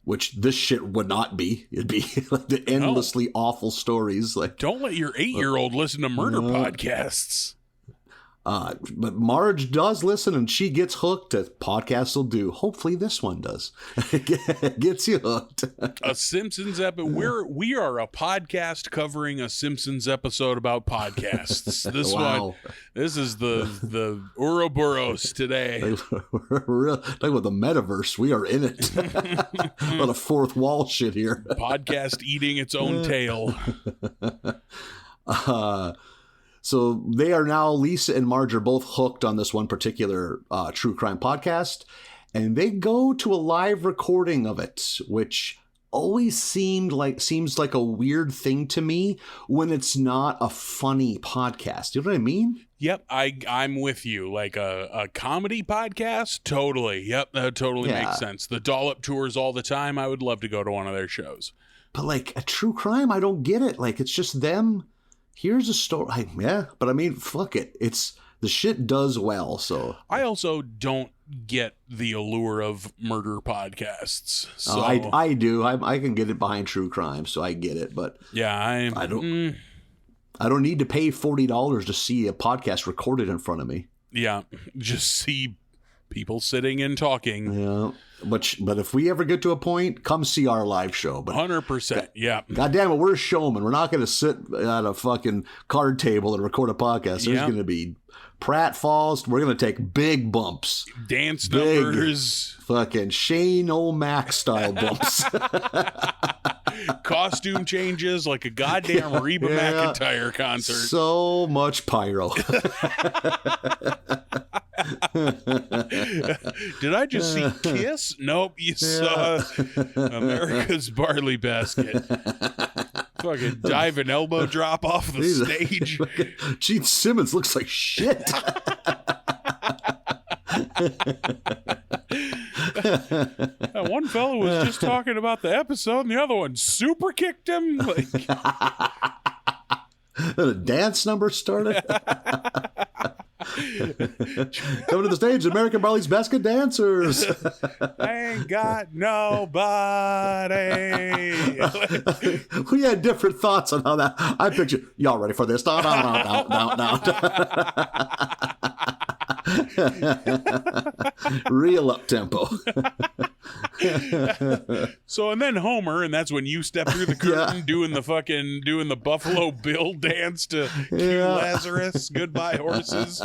which this shit would not be. It'd be like the endlessly awful stories. Like, don't let your 8-year-old listen to murder podcasts. But Marge does listen, and she gets hooked. As podcasts will do. Hopefully, this one does. Gets you hooked. A Simpsons episode. We are a podcast covering a Simpsons episode about podcasts. This one. This is the Ouroboros today. We're talking about the metaverse. We are in it. A lot of fourth wall shit here. Podcast eating its own tail. So they are now, Lisa and Marge are both hooked on this one particular true crime podcast, and they go to a live recording of it, which always seems like a weird thing to me when it's not a funny podcast. You know what I mean? Yep, I'm with you. Like a comedy podcast? Totally. Yep, that totally makes sense. The Dollop tours all the time. I would love to go to one of their shows. But like a true crime, I don't get it. Like it's just them. Here's a story. But I mean, fuck it. It's the shit does well. So I also don't get the allure of murder podcasts. So I do. I can get it behind true crime, so I get it. But yeah, I don't. I don't need to pay $40 to see a podcast recorded in front of me. Yeah, just see people sitting and talking. Yeah. But if we ever get to a point, come see our live show. But 100%. Yeah. God damn it, we're a showman. We're not going to sit at a fucking card table and record a podcast. There's going to be pratfalls. We're going to take big bumps. Dance numbers. Fucking Shane O'Mac style bumps. Costume changes like a goddamn Reba McEntire concert. So much pyro. Did I just see Kiss? Nope, you saw America's Barley Basket. Fucking dive and elbow drop off the stage. Gene Simmons looks like shit. That one fellow was just talking about the episode and the other one super kicked him. Like... A dance number started. Coming to the stage, American Barley's basket dancers. I ain't got nobody. We had different thoughts on how that. I picture y'all ready for this? Down. Real up tempo. So, and then Homer, and that's when you step through the curtain doing the Buffalo Bill dance to cue Lazarus, Goodbye Horses,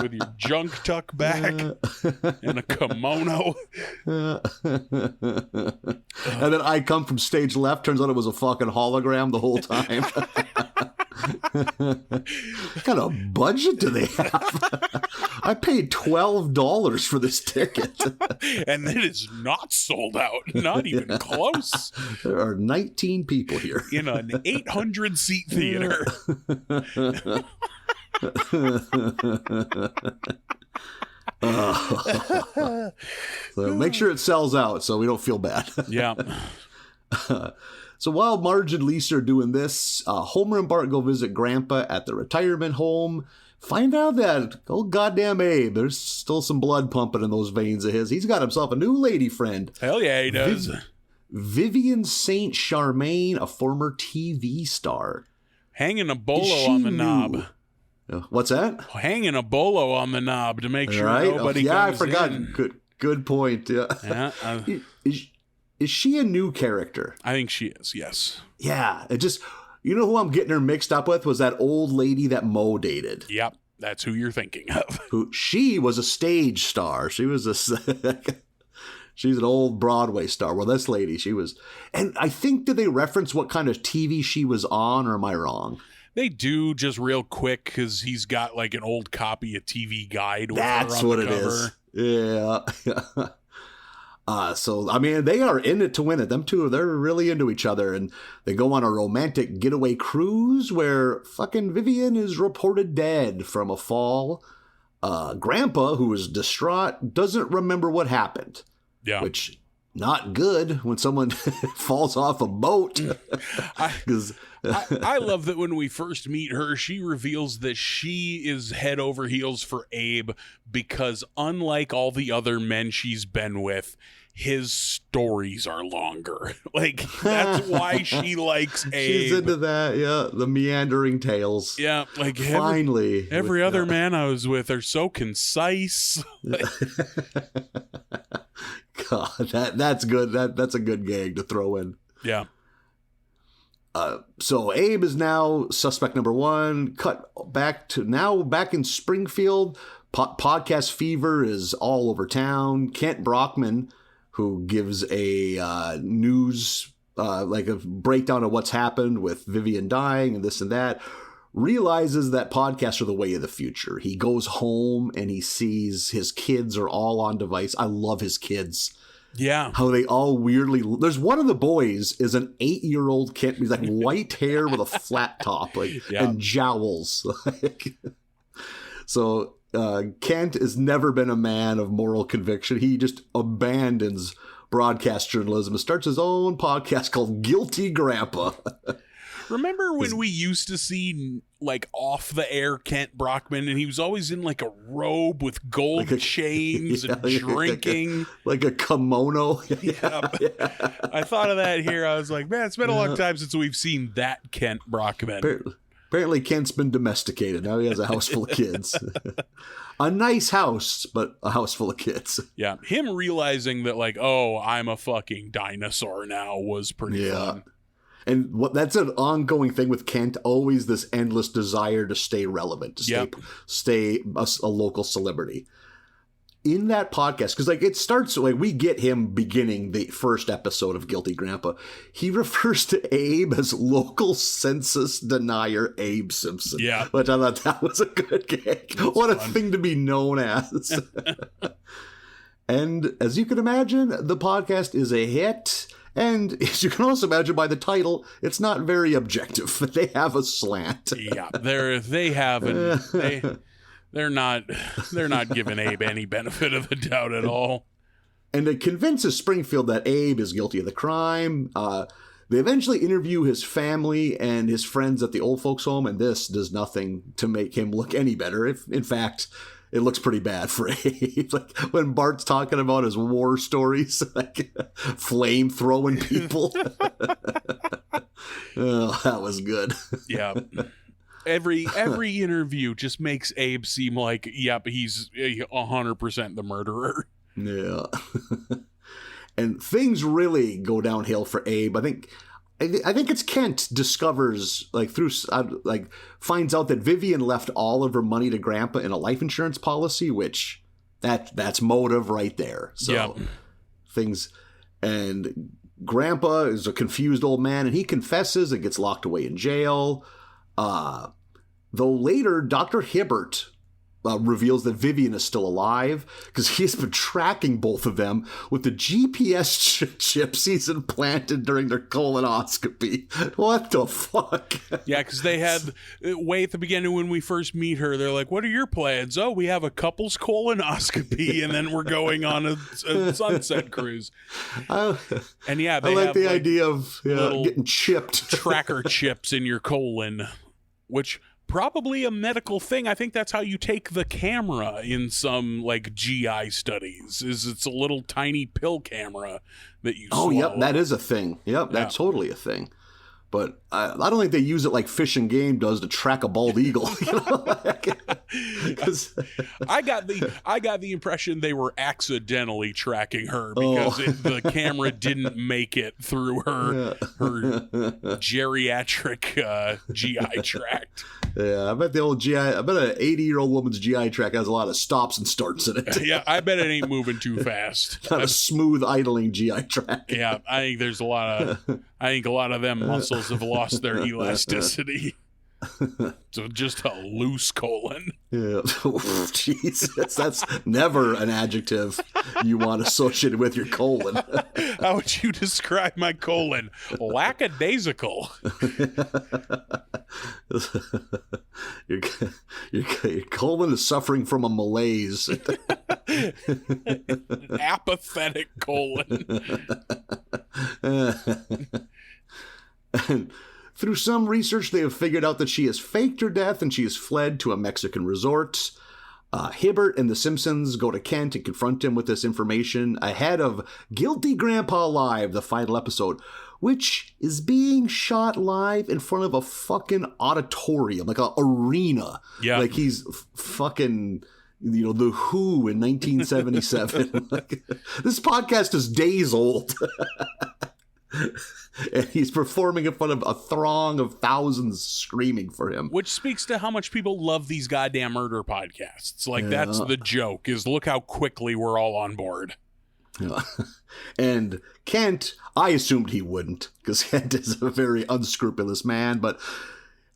with your junk tuck back and a kimono. And then I come from stage left. Turns out it was a fucking hologram the whole time. What kind of budget do they have? I paid $12 for this ticket. And it is not sold out. Not even close. There are 19 people here. In an 800-seat theater. So make sure it sells out so we don't feel bad. Yeah. So while Marge and Lisa are doing this, Homer and Bart go visit Grandpa at the retirement home. Find out that old goddamn Abe, there's still some blood pumping in those veins of his. He's got himself a new lady friend. Hell yeah, he does. Vivian St. Charmaine, a former TV star. Hanging a bolo on the knob. What's that? Hanging a bolo on the knob to make sure nobody comes I forgot. in. Good point. Yeah. Is she a new character? I think she is, yes. Yeah. It just, you know who I'm getting her mixed up with was that old lady that Mo dated. Yep. That's who you're thinking of. She was a stage star. She was she's an old Broadway star. Well, this lady, she was, and I think, did they reference what kind of TV she was on, or am I wrong? They do, just real quick, because he's got like an old copy of TV Guide with That's her on what the it cover. is. Yeah. So, I mean, they are in it to win it. Them two, they're really into each other, and they go on a romantic getaway cruise where fucking Vivian is reported dead from a fall. Grandpa, who is distraught, doesn't remember what happened. Yeah. Which, not good when someone falls off a boat. I love that when we first meet her, she reveals that she is head over heels for Abe because unlike all the other men she's been with, his stories are longer. Like, that's why she likes Abe. She's into that, yeah. The meandering tales. Yeah, like finally. Every other man I was with are so concise. God, that's good. That's a good gag to throw in. Yeah. So Abe is now suspect number one. Cut back in Springfield. Podcast fever is all over town. Kent Brockman, who gives a news, like a breakdown of what's happened with Vivian dying and this and that, realizes that podcasts are the way of the future. He goes home and he sees his kids are all on device. I love his kids. Yeah. How they all weirdly... There's one of the boys is an 8-year-old kid. He's like white hair with a flat top and jowls. So Kent has never been a man of moral conviction. He just abandons broadcast journalism and starts his own podcast called Guilty Grandpa. Remember when we used to see like off the air Kent Brockman, and he was always in like a robe with gold chains and drinking like a kimono. Yeah. I thought of that here. I was like, man, it's been a long time since we've seen that Kent Brockman. Apparently Kent's been domesticated. Now he has a house full of kids. A nice house, but a house full of kids. Yeah. Him realizing that like, oh, I'm a fucking dinosaur now was pretty fun. And that's an ongoing thing with Kent, always this endless desire to stay relevant, to stay a local celebrity. In that podcast, because like it starts, like we get him beginning the first episode of Guilty Grandpa. He refers to Abe as local census denier Abe Simpson. Yeah. Which I thought that was a good gag. What a thing to be known as. And as you can imagine, the podcast is a hit. And as you can also imagine by the title, it's not very objective. They have a slant. Yeah, they're not giving Abe any benefit of the doubt at all. And it convinces Springfield that Abe is guilty of the crime. They eventually interview his family and his friends at the old folks' home, and this does nothing to make him look any better. If, in fact, it looks pretty bad for Abe. Like when Bart's talking about his war stories, like flame throwing people. Oh, that was good. Yeah. Every interview just makes Abe seem like, yep, he's 100% the murderer. Yeah. And things really go downhill for Abe. I think it's Kent discovers, finds out that Vivian left all of her money to Grandpa in a life insurance policy, which that's motive right there. So things, and Grandpa is a confused old man, and he confesses and gets locked away in jail. Though later, Dr. Hibbert reveals that Vivian is still alive because he's been tracking both of them with the GPS chips he's implanted during their colonoscopy. What the fuck? Yeah, because they had, way at the beginning when we first meet her, they're like, what are your plans? Oh, we have a couple's colonoscopy, and then we're going on a sunset cruise. And yeah, they I like have the idea of getting chipped. Tracker chips in your colon, which... probably a medical thing. I think that's how you take the camera in some like GI studies. Is it's a little tiny pill camera that you swallow. Yep, that is a thing. Yep, that's totally a thing. But I don't think they use it like Fish and Game does to track a bald eagle. I got the impression they were accidentally tracking her because the camera didn't make it through her geriatric GI tract. Yeah, I bet an 80-year-old woman's GI tract has a lot of stops and starts in it. Yeah, I bet it ain't moving too fast. Not a smooth idling GI tract. Yeah, I think a lot of them muscles have lost their elasticity. So just a loose colon. Yeah. Jesus, that's never an adjective you want associated with your colon. How would you describe my colon? Lackadaisical. Your colon is suffering from a malaise. Apathetic colon. And through some research, they have figured out that she has faked her death and she has fled to a Mexican resort. Hibbert and the Simpsons go to Kent and confront him with this information ahead of Guilty Grandpa Live, the final episode, which is being shot live in front of a fucking auditorium, like an arena. Yeah. Like he's fucking... The Who in 1977. This podcast is days old. And he's performing in front of a throng of thousands screaming for him. Which speaks to how much people love these goddamn murder podcasts. Like, that's the joke, is look how quickly we're all on board. Yeah. And Kent, I assumed he wouldn't, because Kent is a very unscrupulous man, but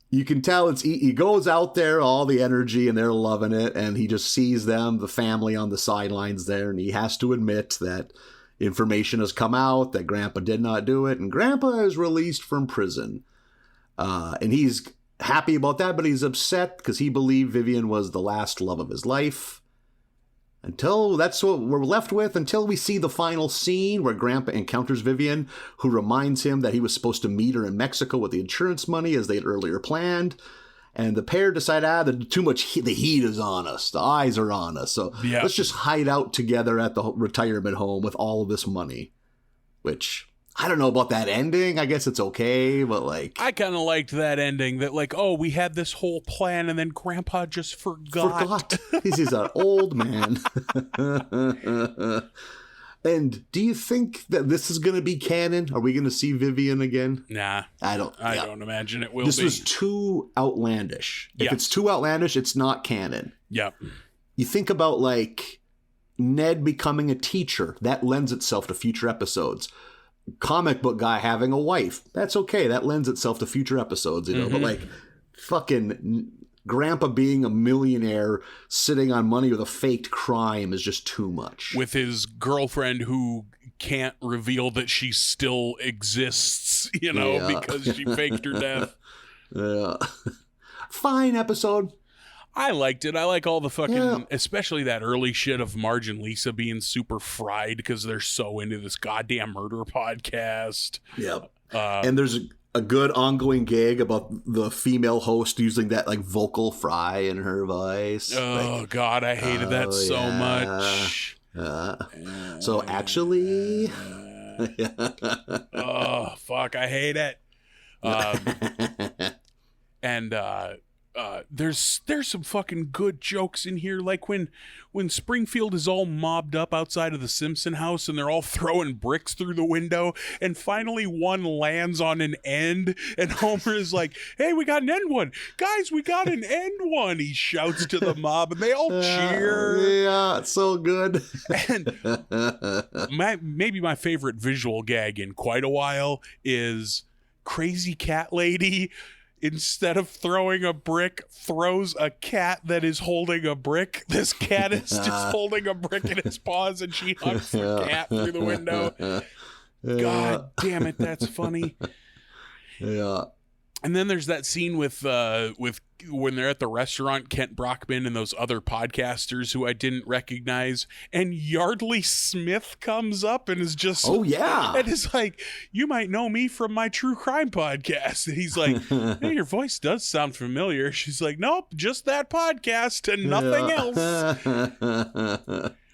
you can tell he goes out there, all the energy, and they're loving it, and he just sees them, the family on the sidelines there, and he has to admit that information has come out that Grandpa did not do it, and Grandpa is released from prison. And he's happy about that, but he's upset because he believed Vivian was the last love of his life. That's what we're left with until we see the final scene where Grandpa encounters Vivian, who reminds him that he was supposed to meet her in Mexico with the insurance money as they had earlier planned. And the pair decide, too much the heat is on us. The eyes are on us. So let's just hide out together at the retirement home with all of this money. Which, I don't know about that ending. I guess it's okay, but like... I kind of liked that ending, that like, oh, we had this whole plan and then Grandpa just forgot. He's an old man. And do you think that this is going to be canon? Are we going to see Vivian again? Nah. I don't imagine it will This be. was too outlandish. If it's too outlandish, it's not canon. Yeah. You think about, like, Ned becoming a teacher. That lends itself to future episodes. Comic book guy having a wife. That's okay. That lends itself to future episodes, you know. Mm-hmm. But, like, fucking... Grandpa being a millionaire sitting on money with a faked crime is just too much. With his girlfriend who can't reveal that she still exists, because she faked her death. Yeah. Fine episode. I liked it. I like all the fucking, especially that early shit of Marge and Lisa being super fried because they're so into this goddamn murder podcast. Yep. And there's a good ongoing gag about the female host using that like vocal fry in her voice. Oh God, I hated that so much. So actually, oh fuck, I hate it. And there's some fucking good jokes in here, like when Springfield is all mobbed up outside of the Simpson house and they're all throwing bricks through the window, and finally one lands on an end, and Homer is like, "Hey, we got an end one, guys, we got an end one!" He shouts to the mob, and they all cheer. Yeah, it's so good. And maybe my favorite visual gag in quite a while is Crazy Cat Lady, instead of throwing a brick, throws a cat that is holding a brick. This cat is just holding a brick in its paws, and she hunts the cat through the window. God damn it, that's funny. Yeah. And then there's that scene with when they're at the restaurant, Kent Brockman and those other podcasters who I didn't recognize, and Yardley Smith comes up and is just, oh yeah, and is like, "You might know me from my true crime podcast." And he's like, "Hey, your voice does sound familiar." She's like, "Nope, just that podcast and nothing else."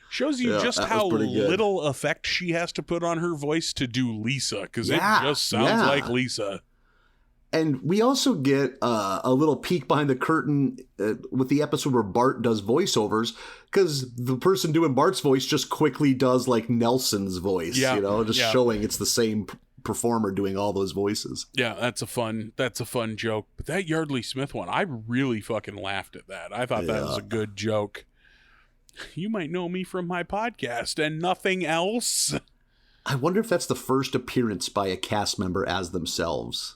Shows you just how little effect she has to put on her voice to do Lisa, because it just sounds like Lisa. And we also get a little peek behind the curtain with the episode where Bart does voiceovers, because the person doing Bart's voice just quickly does like Nelson's voice, showing it's the same performer doing all those voices. Yeah, that's a fun joke. But that Yardley Smith one, I really fucking laughed at that. I thought that was a good joke. "You might know me from my podcast and nothing else." I wonder if that's the first appearance by a cast member as themselves.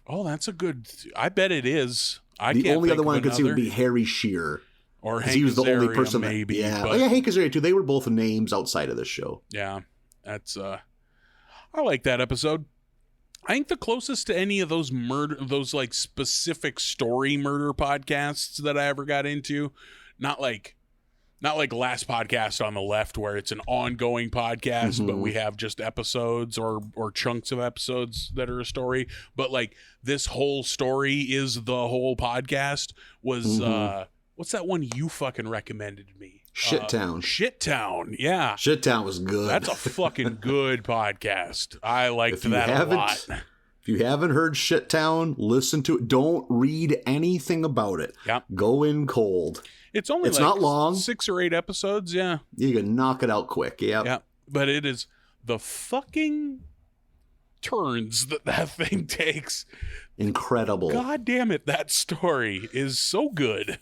Oh, that's a good... I bet it is. The only other one I could see would be Harry Shearer. Or Hank he was the Azaria, only person maybe. But... yeah, Hank Azaria too. They were both names outside of this show. Yeah, that's... I like that episode. I think the closest to any of those those like specific story murder podcasts that I ever got into, not like Last Podcast on the Left, where it's an ongoing podcast, but we have just episodes or chunks of episodes that are a story. But like this whole story is the whole podcast. Was what's that one you fucking recommended me? Shittown. Shittown, yeah. Shittown was good. That's a fucking good podcast. I liked that a lot. If you haven't heard Shittown, listen to it. Don't read anything about it. Yeah. Go in cold. It's not long. 6 or 8 episodes, yeah. You can knock it out quick, yeah. But it is the fucking turns that thing takes. Incredible. God damn it, that story is so good.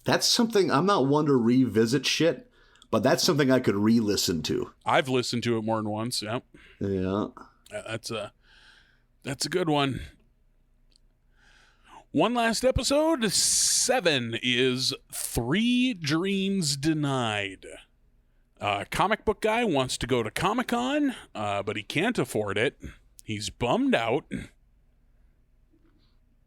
That's something, I'm not one to revisit shit, but that's something I could re-listen to. I've listened to it more than once, yeah. Yeah. That's a good one. One last episode, 7, is 3 Dreams Denied. Comic book guy wants to go to Comic-Con, but he can't afford it. He's bummed out.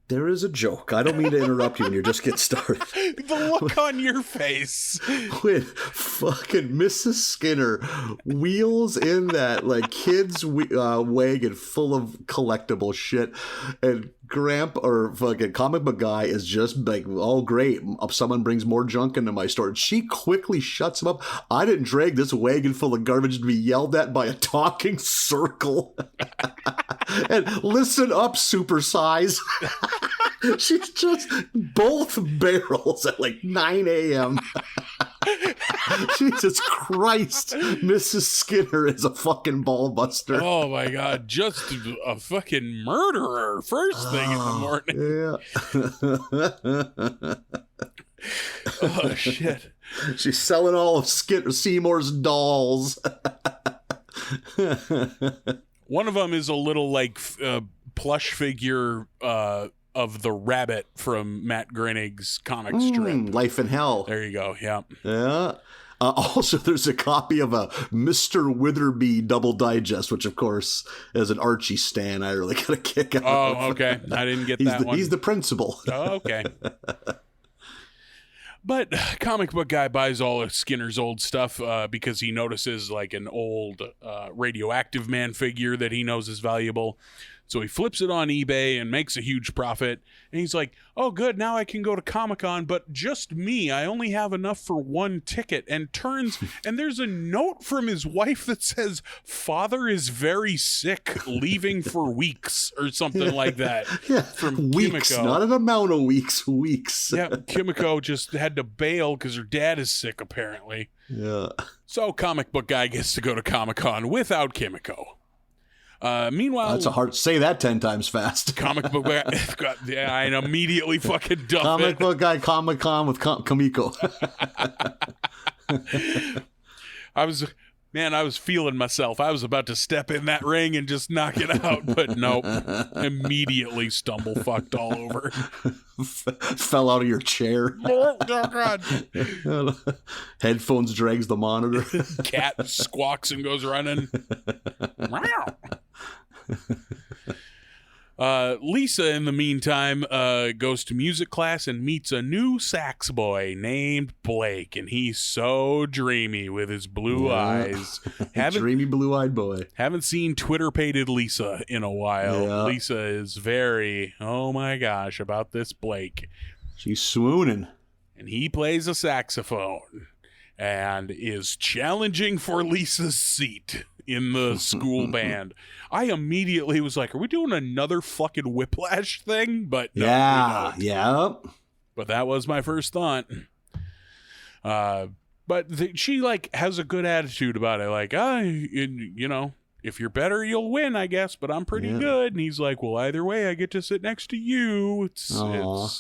There is a joke. I don't mean to interrupt you when you just get started. The look on your face. When fucking Mrs. Skinner wheels in that like kid's wagon full of collectible shit, and fucking comic book guy is just like, "Oh great, someone brings more junk into my store." And she quickly shuts him up. "I didn't drag this wagon full of garbage to be yelled at by a talking circle." And listen up, supersize. She's just both barrels at like 9 a.m. Jesus Christ. Mrs. Skinner is a fucking ball buster. Oh my God. Just a fucking murderer first thing in the morning. Yeah. Oh shit. She's selling all of Seymour's dolls. One of them is a little like plush figure of the rabbit from Matt Groening's comic strip. Life in Hell. There you go. Yeah. Yeah. Also, there's a copy of a Mr. Witherby double digest, which, of course, as an Archie stan, I really got a kick out of. Oh, okay. I didn't get that one. He's the principal. Oh, okay. But comic book guy buys all of Skinner's old stuff because he notices like an old radioactive man figure that he knows is valuable. So he flips it on eBay and makes a huge profit. And he's like, oh, good, now I can go to Comic-Con, but just me. I only have enough for one ticket. And and there's a note from his wife that says, father is very sick, leaving for weeks, or something like that. Yeah, from weeks, Kimiko. not an amount of weeks, weeks. Yeah, Kimiko just had to bail because her dad is sick, apparently. Yeah. So comic book guy gets to go to Comic-Con without Kimiko. Meanwhile, That's a hard. Say that 10 times fast. comic book guy, yeah, I immediately fucking dump Comic it. book guy, Comic-Con with Kamiko. I was feeling myself. I was about to step in that ring and just knock it out, but nope. Immediately stumble fucked all over. Fell out of your chair. Oh, God. Headphones drags the monitor. Cat squawks and goes running. Meow. Lisa, in the meantime, goes to music class and meets a new sax boy named Blake, and he's so dreamy with his blue eyes. Dreamy blue-eyed boy. Haven't seen Twitter-pated Lisa in a while. Yeah. Lisa is very, oh my gosh, about this Blake. She's swooning. And he plays a saxophone and is challenging for Lisa's seat in the school band. I immediately was like, are we doing another fucking Whiplash thing? But no, Yeah, we don't. yeah. But that was my first thought. But she like has a good attitude about it. Like, you know, if you're better, you'll win, I guess. But I'm pretty good. And he's like, well, either way, I get to sit next to you. It's ugh.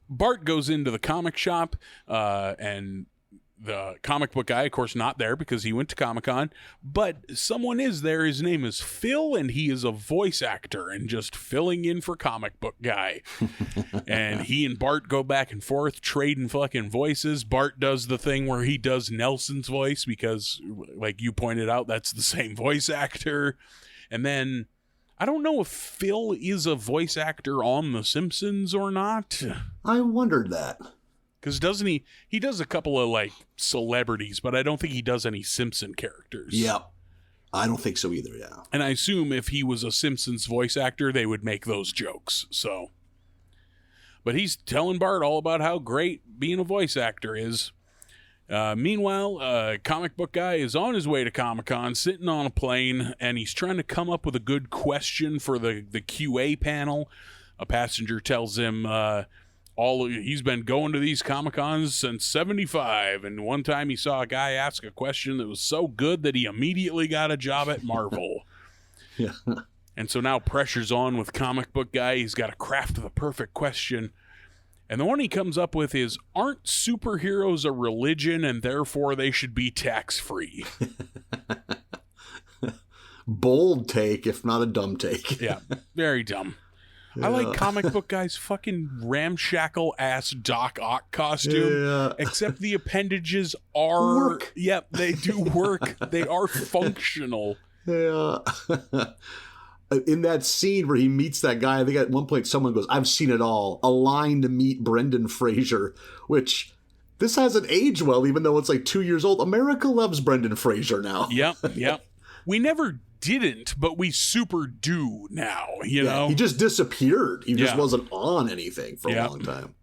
Bart goes into the comic shop, and the comic book guy, of course, not there because he went to Comic-Con, but someone is there. His name is Phil, and he is a voice actor and just filling in for comic book guy. And he and Bart go back and forth, trading fucking voices. Bart does the thing where he does Nelson's voice because, like you pointed out, that's the same voice actor. And then I don't know if Phil is a voice actor on The Simpsons or not. I wondered that. Because doesn't he does a couple of like celebrities, but I don't think he does any Simpson characters. Yep. I don't think so either, yeah. And I assume if he was a Simpsons voice actor, they would make those jokes. So, but he's telling Bart all about how great being a voice actor is. Meanwhile, comic book guy is on his way to Comic-Con, sitting on a plane, and he's trying to come up with a good question for the QA panel. A passenger tells him he's been going to these Comic-Cons since 75, and one time he saw a guy ask a question that was so good that he immediately got a job at Marvel. Yeah. And so now pressure's on with comic book guy. He's got to craft the perfect question. And the one he comes up with is, aren't superheroes a religion and therefore they should be tax-free? Bold take, if not a dumb take. Yeah, very dumb. Yeah. I like comic book guy's fucking ramshackle ass Doc Ock costume, except the appendages are work. Yep, they do work. They are functional. Yeah. In that scene where he meets that guy, I think at one point someone goes, I've seen it all. A line to meet Brendan Fraser, which this hasn't aged well, even though it's like 2 years old. America loves Brendan Fraser now. Yep. We never didn't, but we super do now, you know? He just disappeared. He just wasn't on anything for a long time.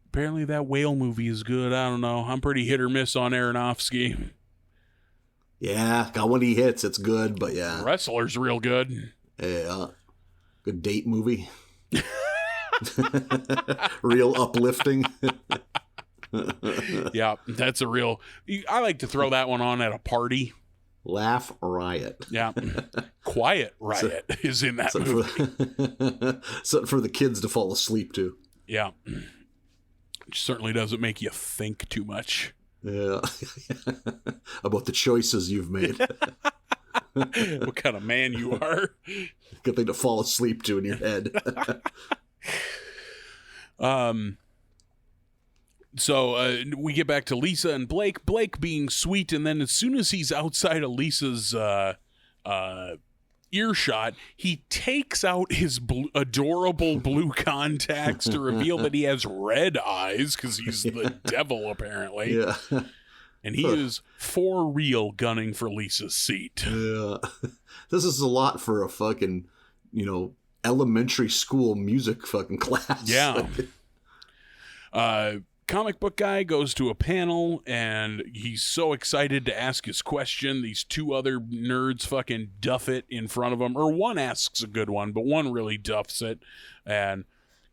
Apparently that whale movie is good. I don't know. I'm pretty hit or miss on Aronofsky. Yeah, got when he hits, it's good, but yeah. Wrestler's real good. Yeah. Good date movie. Real uplifting. Yeah, that's a real... I like to throw that one on at a party. Laugh Riot. Yeah. Quiet Riot is in that movie. Something for the kids to fall asleep to. Yeah. Which certainly doesn't make you think too much. Yeah. About the choices you've made. What kind of man you are. Good thing to fall asleep to in your head. So we get back to Lisa and Blake. Blake being sweet, and then as soon as he's outside of Lisa's earshot, he takes out his adorable blue contacts to reveal that he has red eyes because he's the devil, apparently. Yeah. And he is for real gunning for Lisa's seat. Yeah. This is a lot for a fucking, elementary school music fucking class. Yeah. Comic book guy goes to a panel, and he's so excited to ask his question. These two other nerds fucking duff it in front of him. Or one asks a good one, but one really duffs it. And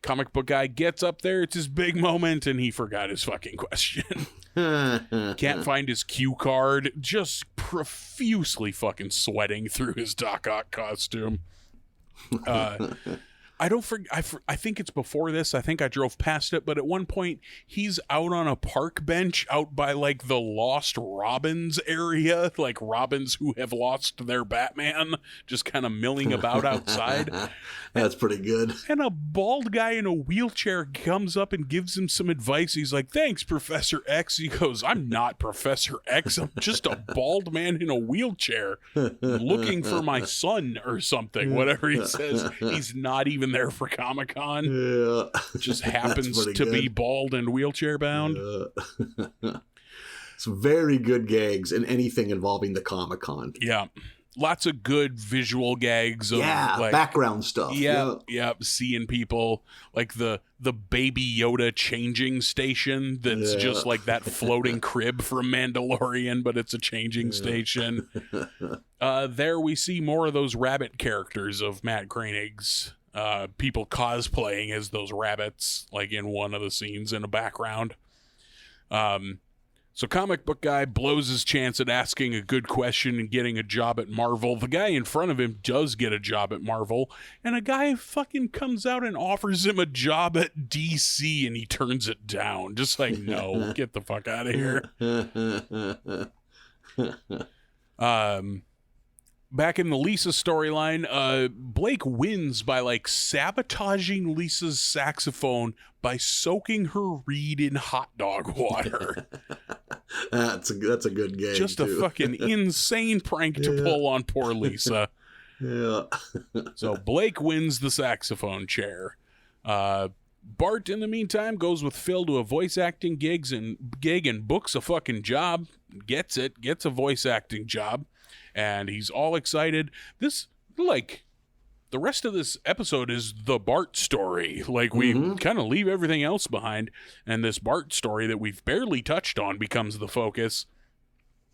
comic book guy gets up there. It's his big moment, and he forgot his fucking question. Can't find his cue card. Just profusely fucking sweating through his Doc Ock costume. I think it's before this. I think I drove past it, but at one point he's out on a park bench out by like the Lost Robins area, like Robins who have lost their Batman, just kind of milling about outside. That's pretty good. And a bald guy in a wheelchair comes up and gives him some advice. He's like, "Thanks, Professor X." He goes, "I'm not Professor X. I'm just a bald man in a wheelchair looking for my son or something." Whatever he says. He's not even there for Comic-Con. Yeah. Just happens to be bald and wheelchair bound. Some very good gags in anything involving the Comic-Con. Yeah. Lots of good visual gags of background stuff. Yeah, seeing people like the Baby Yoda changing station that's just like that floating crib from Mandalorian, but it's a changing station. There we see more of those rabbit characters of Matt Groening's people cosplaying as those rabbits, like in one of the scenes in the background. So comic book guy blows his chance at asking a good question and getting a job at Marvel. The guy in front of him does get a job at Marvel, and a guy fucking comes out and offers him a job at DC, and he turns it down. Just like, no, get the fuck out of here. Back in the Lisa storyline, Blake wins by like sabotaging Lisa's saxophone by soaking her reed in hot dog water. That's a good game. Just a fucking insane prank to pull on poor Lisa. Yeah. So Blake wins the saxophone chair. Bart, in the meantime, goes with Phil to a voice acting gig and books a fucking job. Gets a voice acting job. And he's all excited. This, like, the rest of this episode is the Bart story. Like, we kind of leave everything else behind, and this Bart story that we've barely touched on becomes the focus.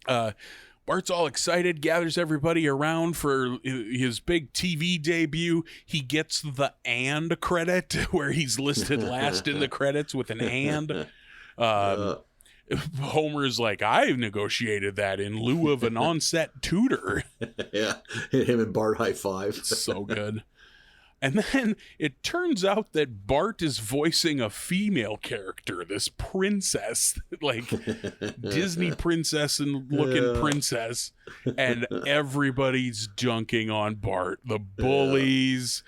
Bart's all excited, gathers everybody around for his big TV debut. He gets the "and" credit, where he's listed last in the credits with an "and." Homer's like, "I negotiated that in lieu of an on-set tutor." Yeah, him and Bart high five. So good. And then it turns out that Bart is voicing a female character, this princess, like Disney princess and looking princess, and everybody's dunking on Bart. The bullies,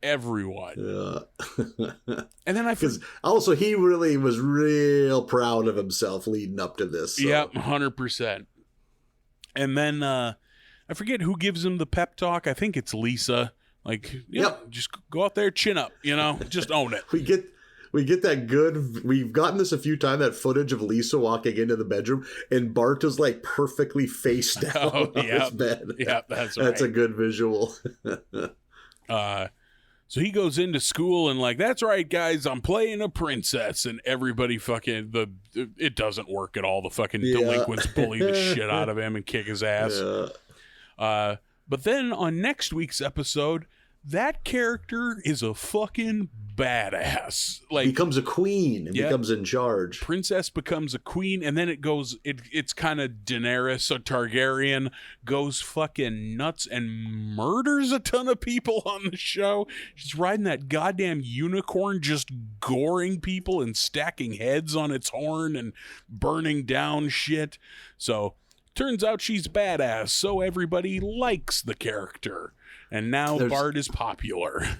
everyone. And then also he really was real proud of himself leading up to this. So. Yep, 100%. And then I forget who gives him the pep talk. I think it's Lisa. Like, just go out there, chin up, just own it. We get that good. We've gotten this a few times. That footage of Lisa walking into the bedroom and Bart is like perfectly face down on his bed. Yeah, that's right. That's a good visual. So he goes into school and like, "That's right, guys, I'm playing a princess," and everybody fucking it doesn't work at all. The fucking delinquents bully the shit out of him and kick his ass. Yeah. But then on next week's episode, that character is a fucking badass. Like, becomes a queen and becomes in charge. Princess becomes a queen, and then it's kind of Daenerys, a Targaryen, goes fucking nuts and murders a ton of people on the show. She's riding that goddamn unicorn, just goring people and stacking heads on its horn and burning down shit. So turns out she's badass, so everybody likes the character. And now Bart is popular.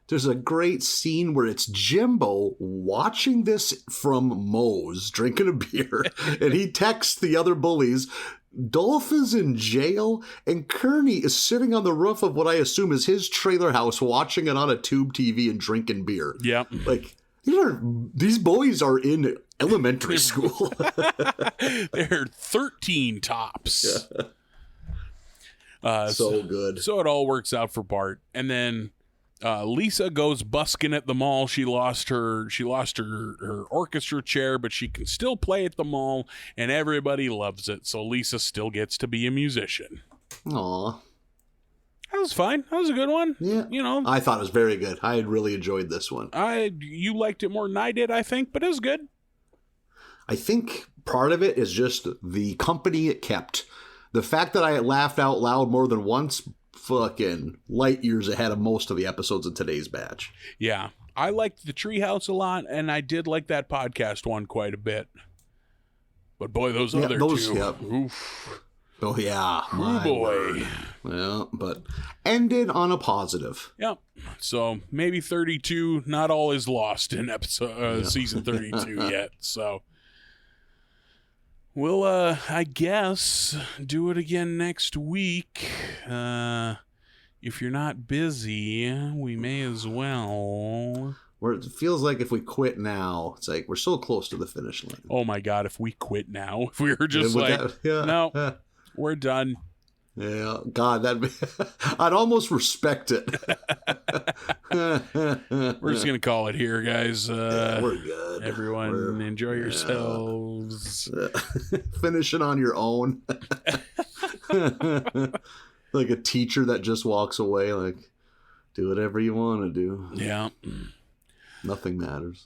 There's a great scene where it's Jimbo watching this from Moe's, drinking a beer, and he texts the other bullies, "Dolph is in jail, and Kearney is sitting on the roof of what I assume is his trailer house watching it on a tube TV and drinking beer." Yep. Like, these bullies are in elementary school. They're 13 tops. So good. So it all works out for Bart. And then Lisa goes busking at the mall. She lost her orchestra chair, but she can still play at the mall, and everybody loves it. So Lisa still gets to be a musician. Aw. That was fine. That was a good one. Yeah. You know, I thought it was very good. I had really enjoyed this one. You liked it more than I did, I think, but it was good. I think part of it is just the company it kept. The fact that I laughed out loud more than once, fucking light years ahead of most of the episodes in today's batch. Yeah. I liked the Treehouse a lot, and I did like that podcast one quite a bit. But boy, those other two. Yep. Oof. Oh, yeah. Oh, boy. Yeah, but ended on a positive. Yep. So maybe 32, not all is lost in season 32 yet. So we'll, I guess, do it again next week. If you're not busy, we may as well. Where it feels like if we quit now, it's like we're so close to the finish line. Oh, my God, if we quit now. If we were just no, we're done. Yeah, God, I'd almost respect it. We're just gonna call it here, guys. We're good. Everyone, enjoy yourselves. Finish it on your own. Like a teacher that just walks away. Like, do whatever you want to do. Yeah. Nothing matters.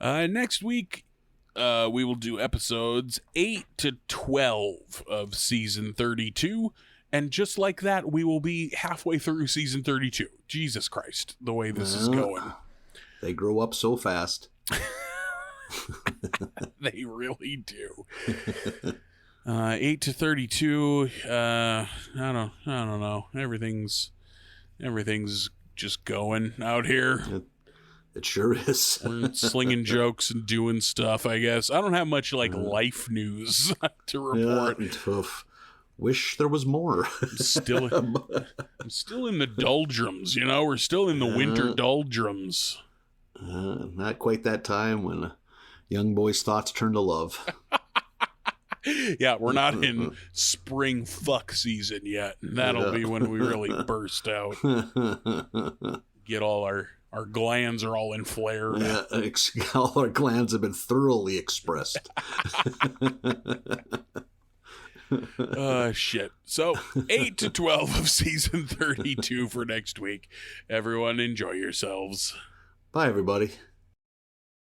Next week. We will do episodes 8 to 12 of season 32. And just like that, we will be halfway through season 32. Jesus Christ, the way this is going. They grow up so fast. They really do. 8 to 32. I don't know. Everything's just going out here. It sure is. We're slinging jokes and doing stuff, I guess. I don't have much life news to report. Yeah, wish there was more. I'm still in the doldrums, you know? We're still in the winter doldrums. Not quite that time when a young boy's thoughts turn to love. Yeah, we're not in spring fuck season yet. That'll be when we really burst out. Get all our glands are all in flare. Yeah, all our glands have been thoroughly expressed. Shit. So 8 to 12 of season 32 for next week. Everyone enjoy yourselves. Bye, everybody.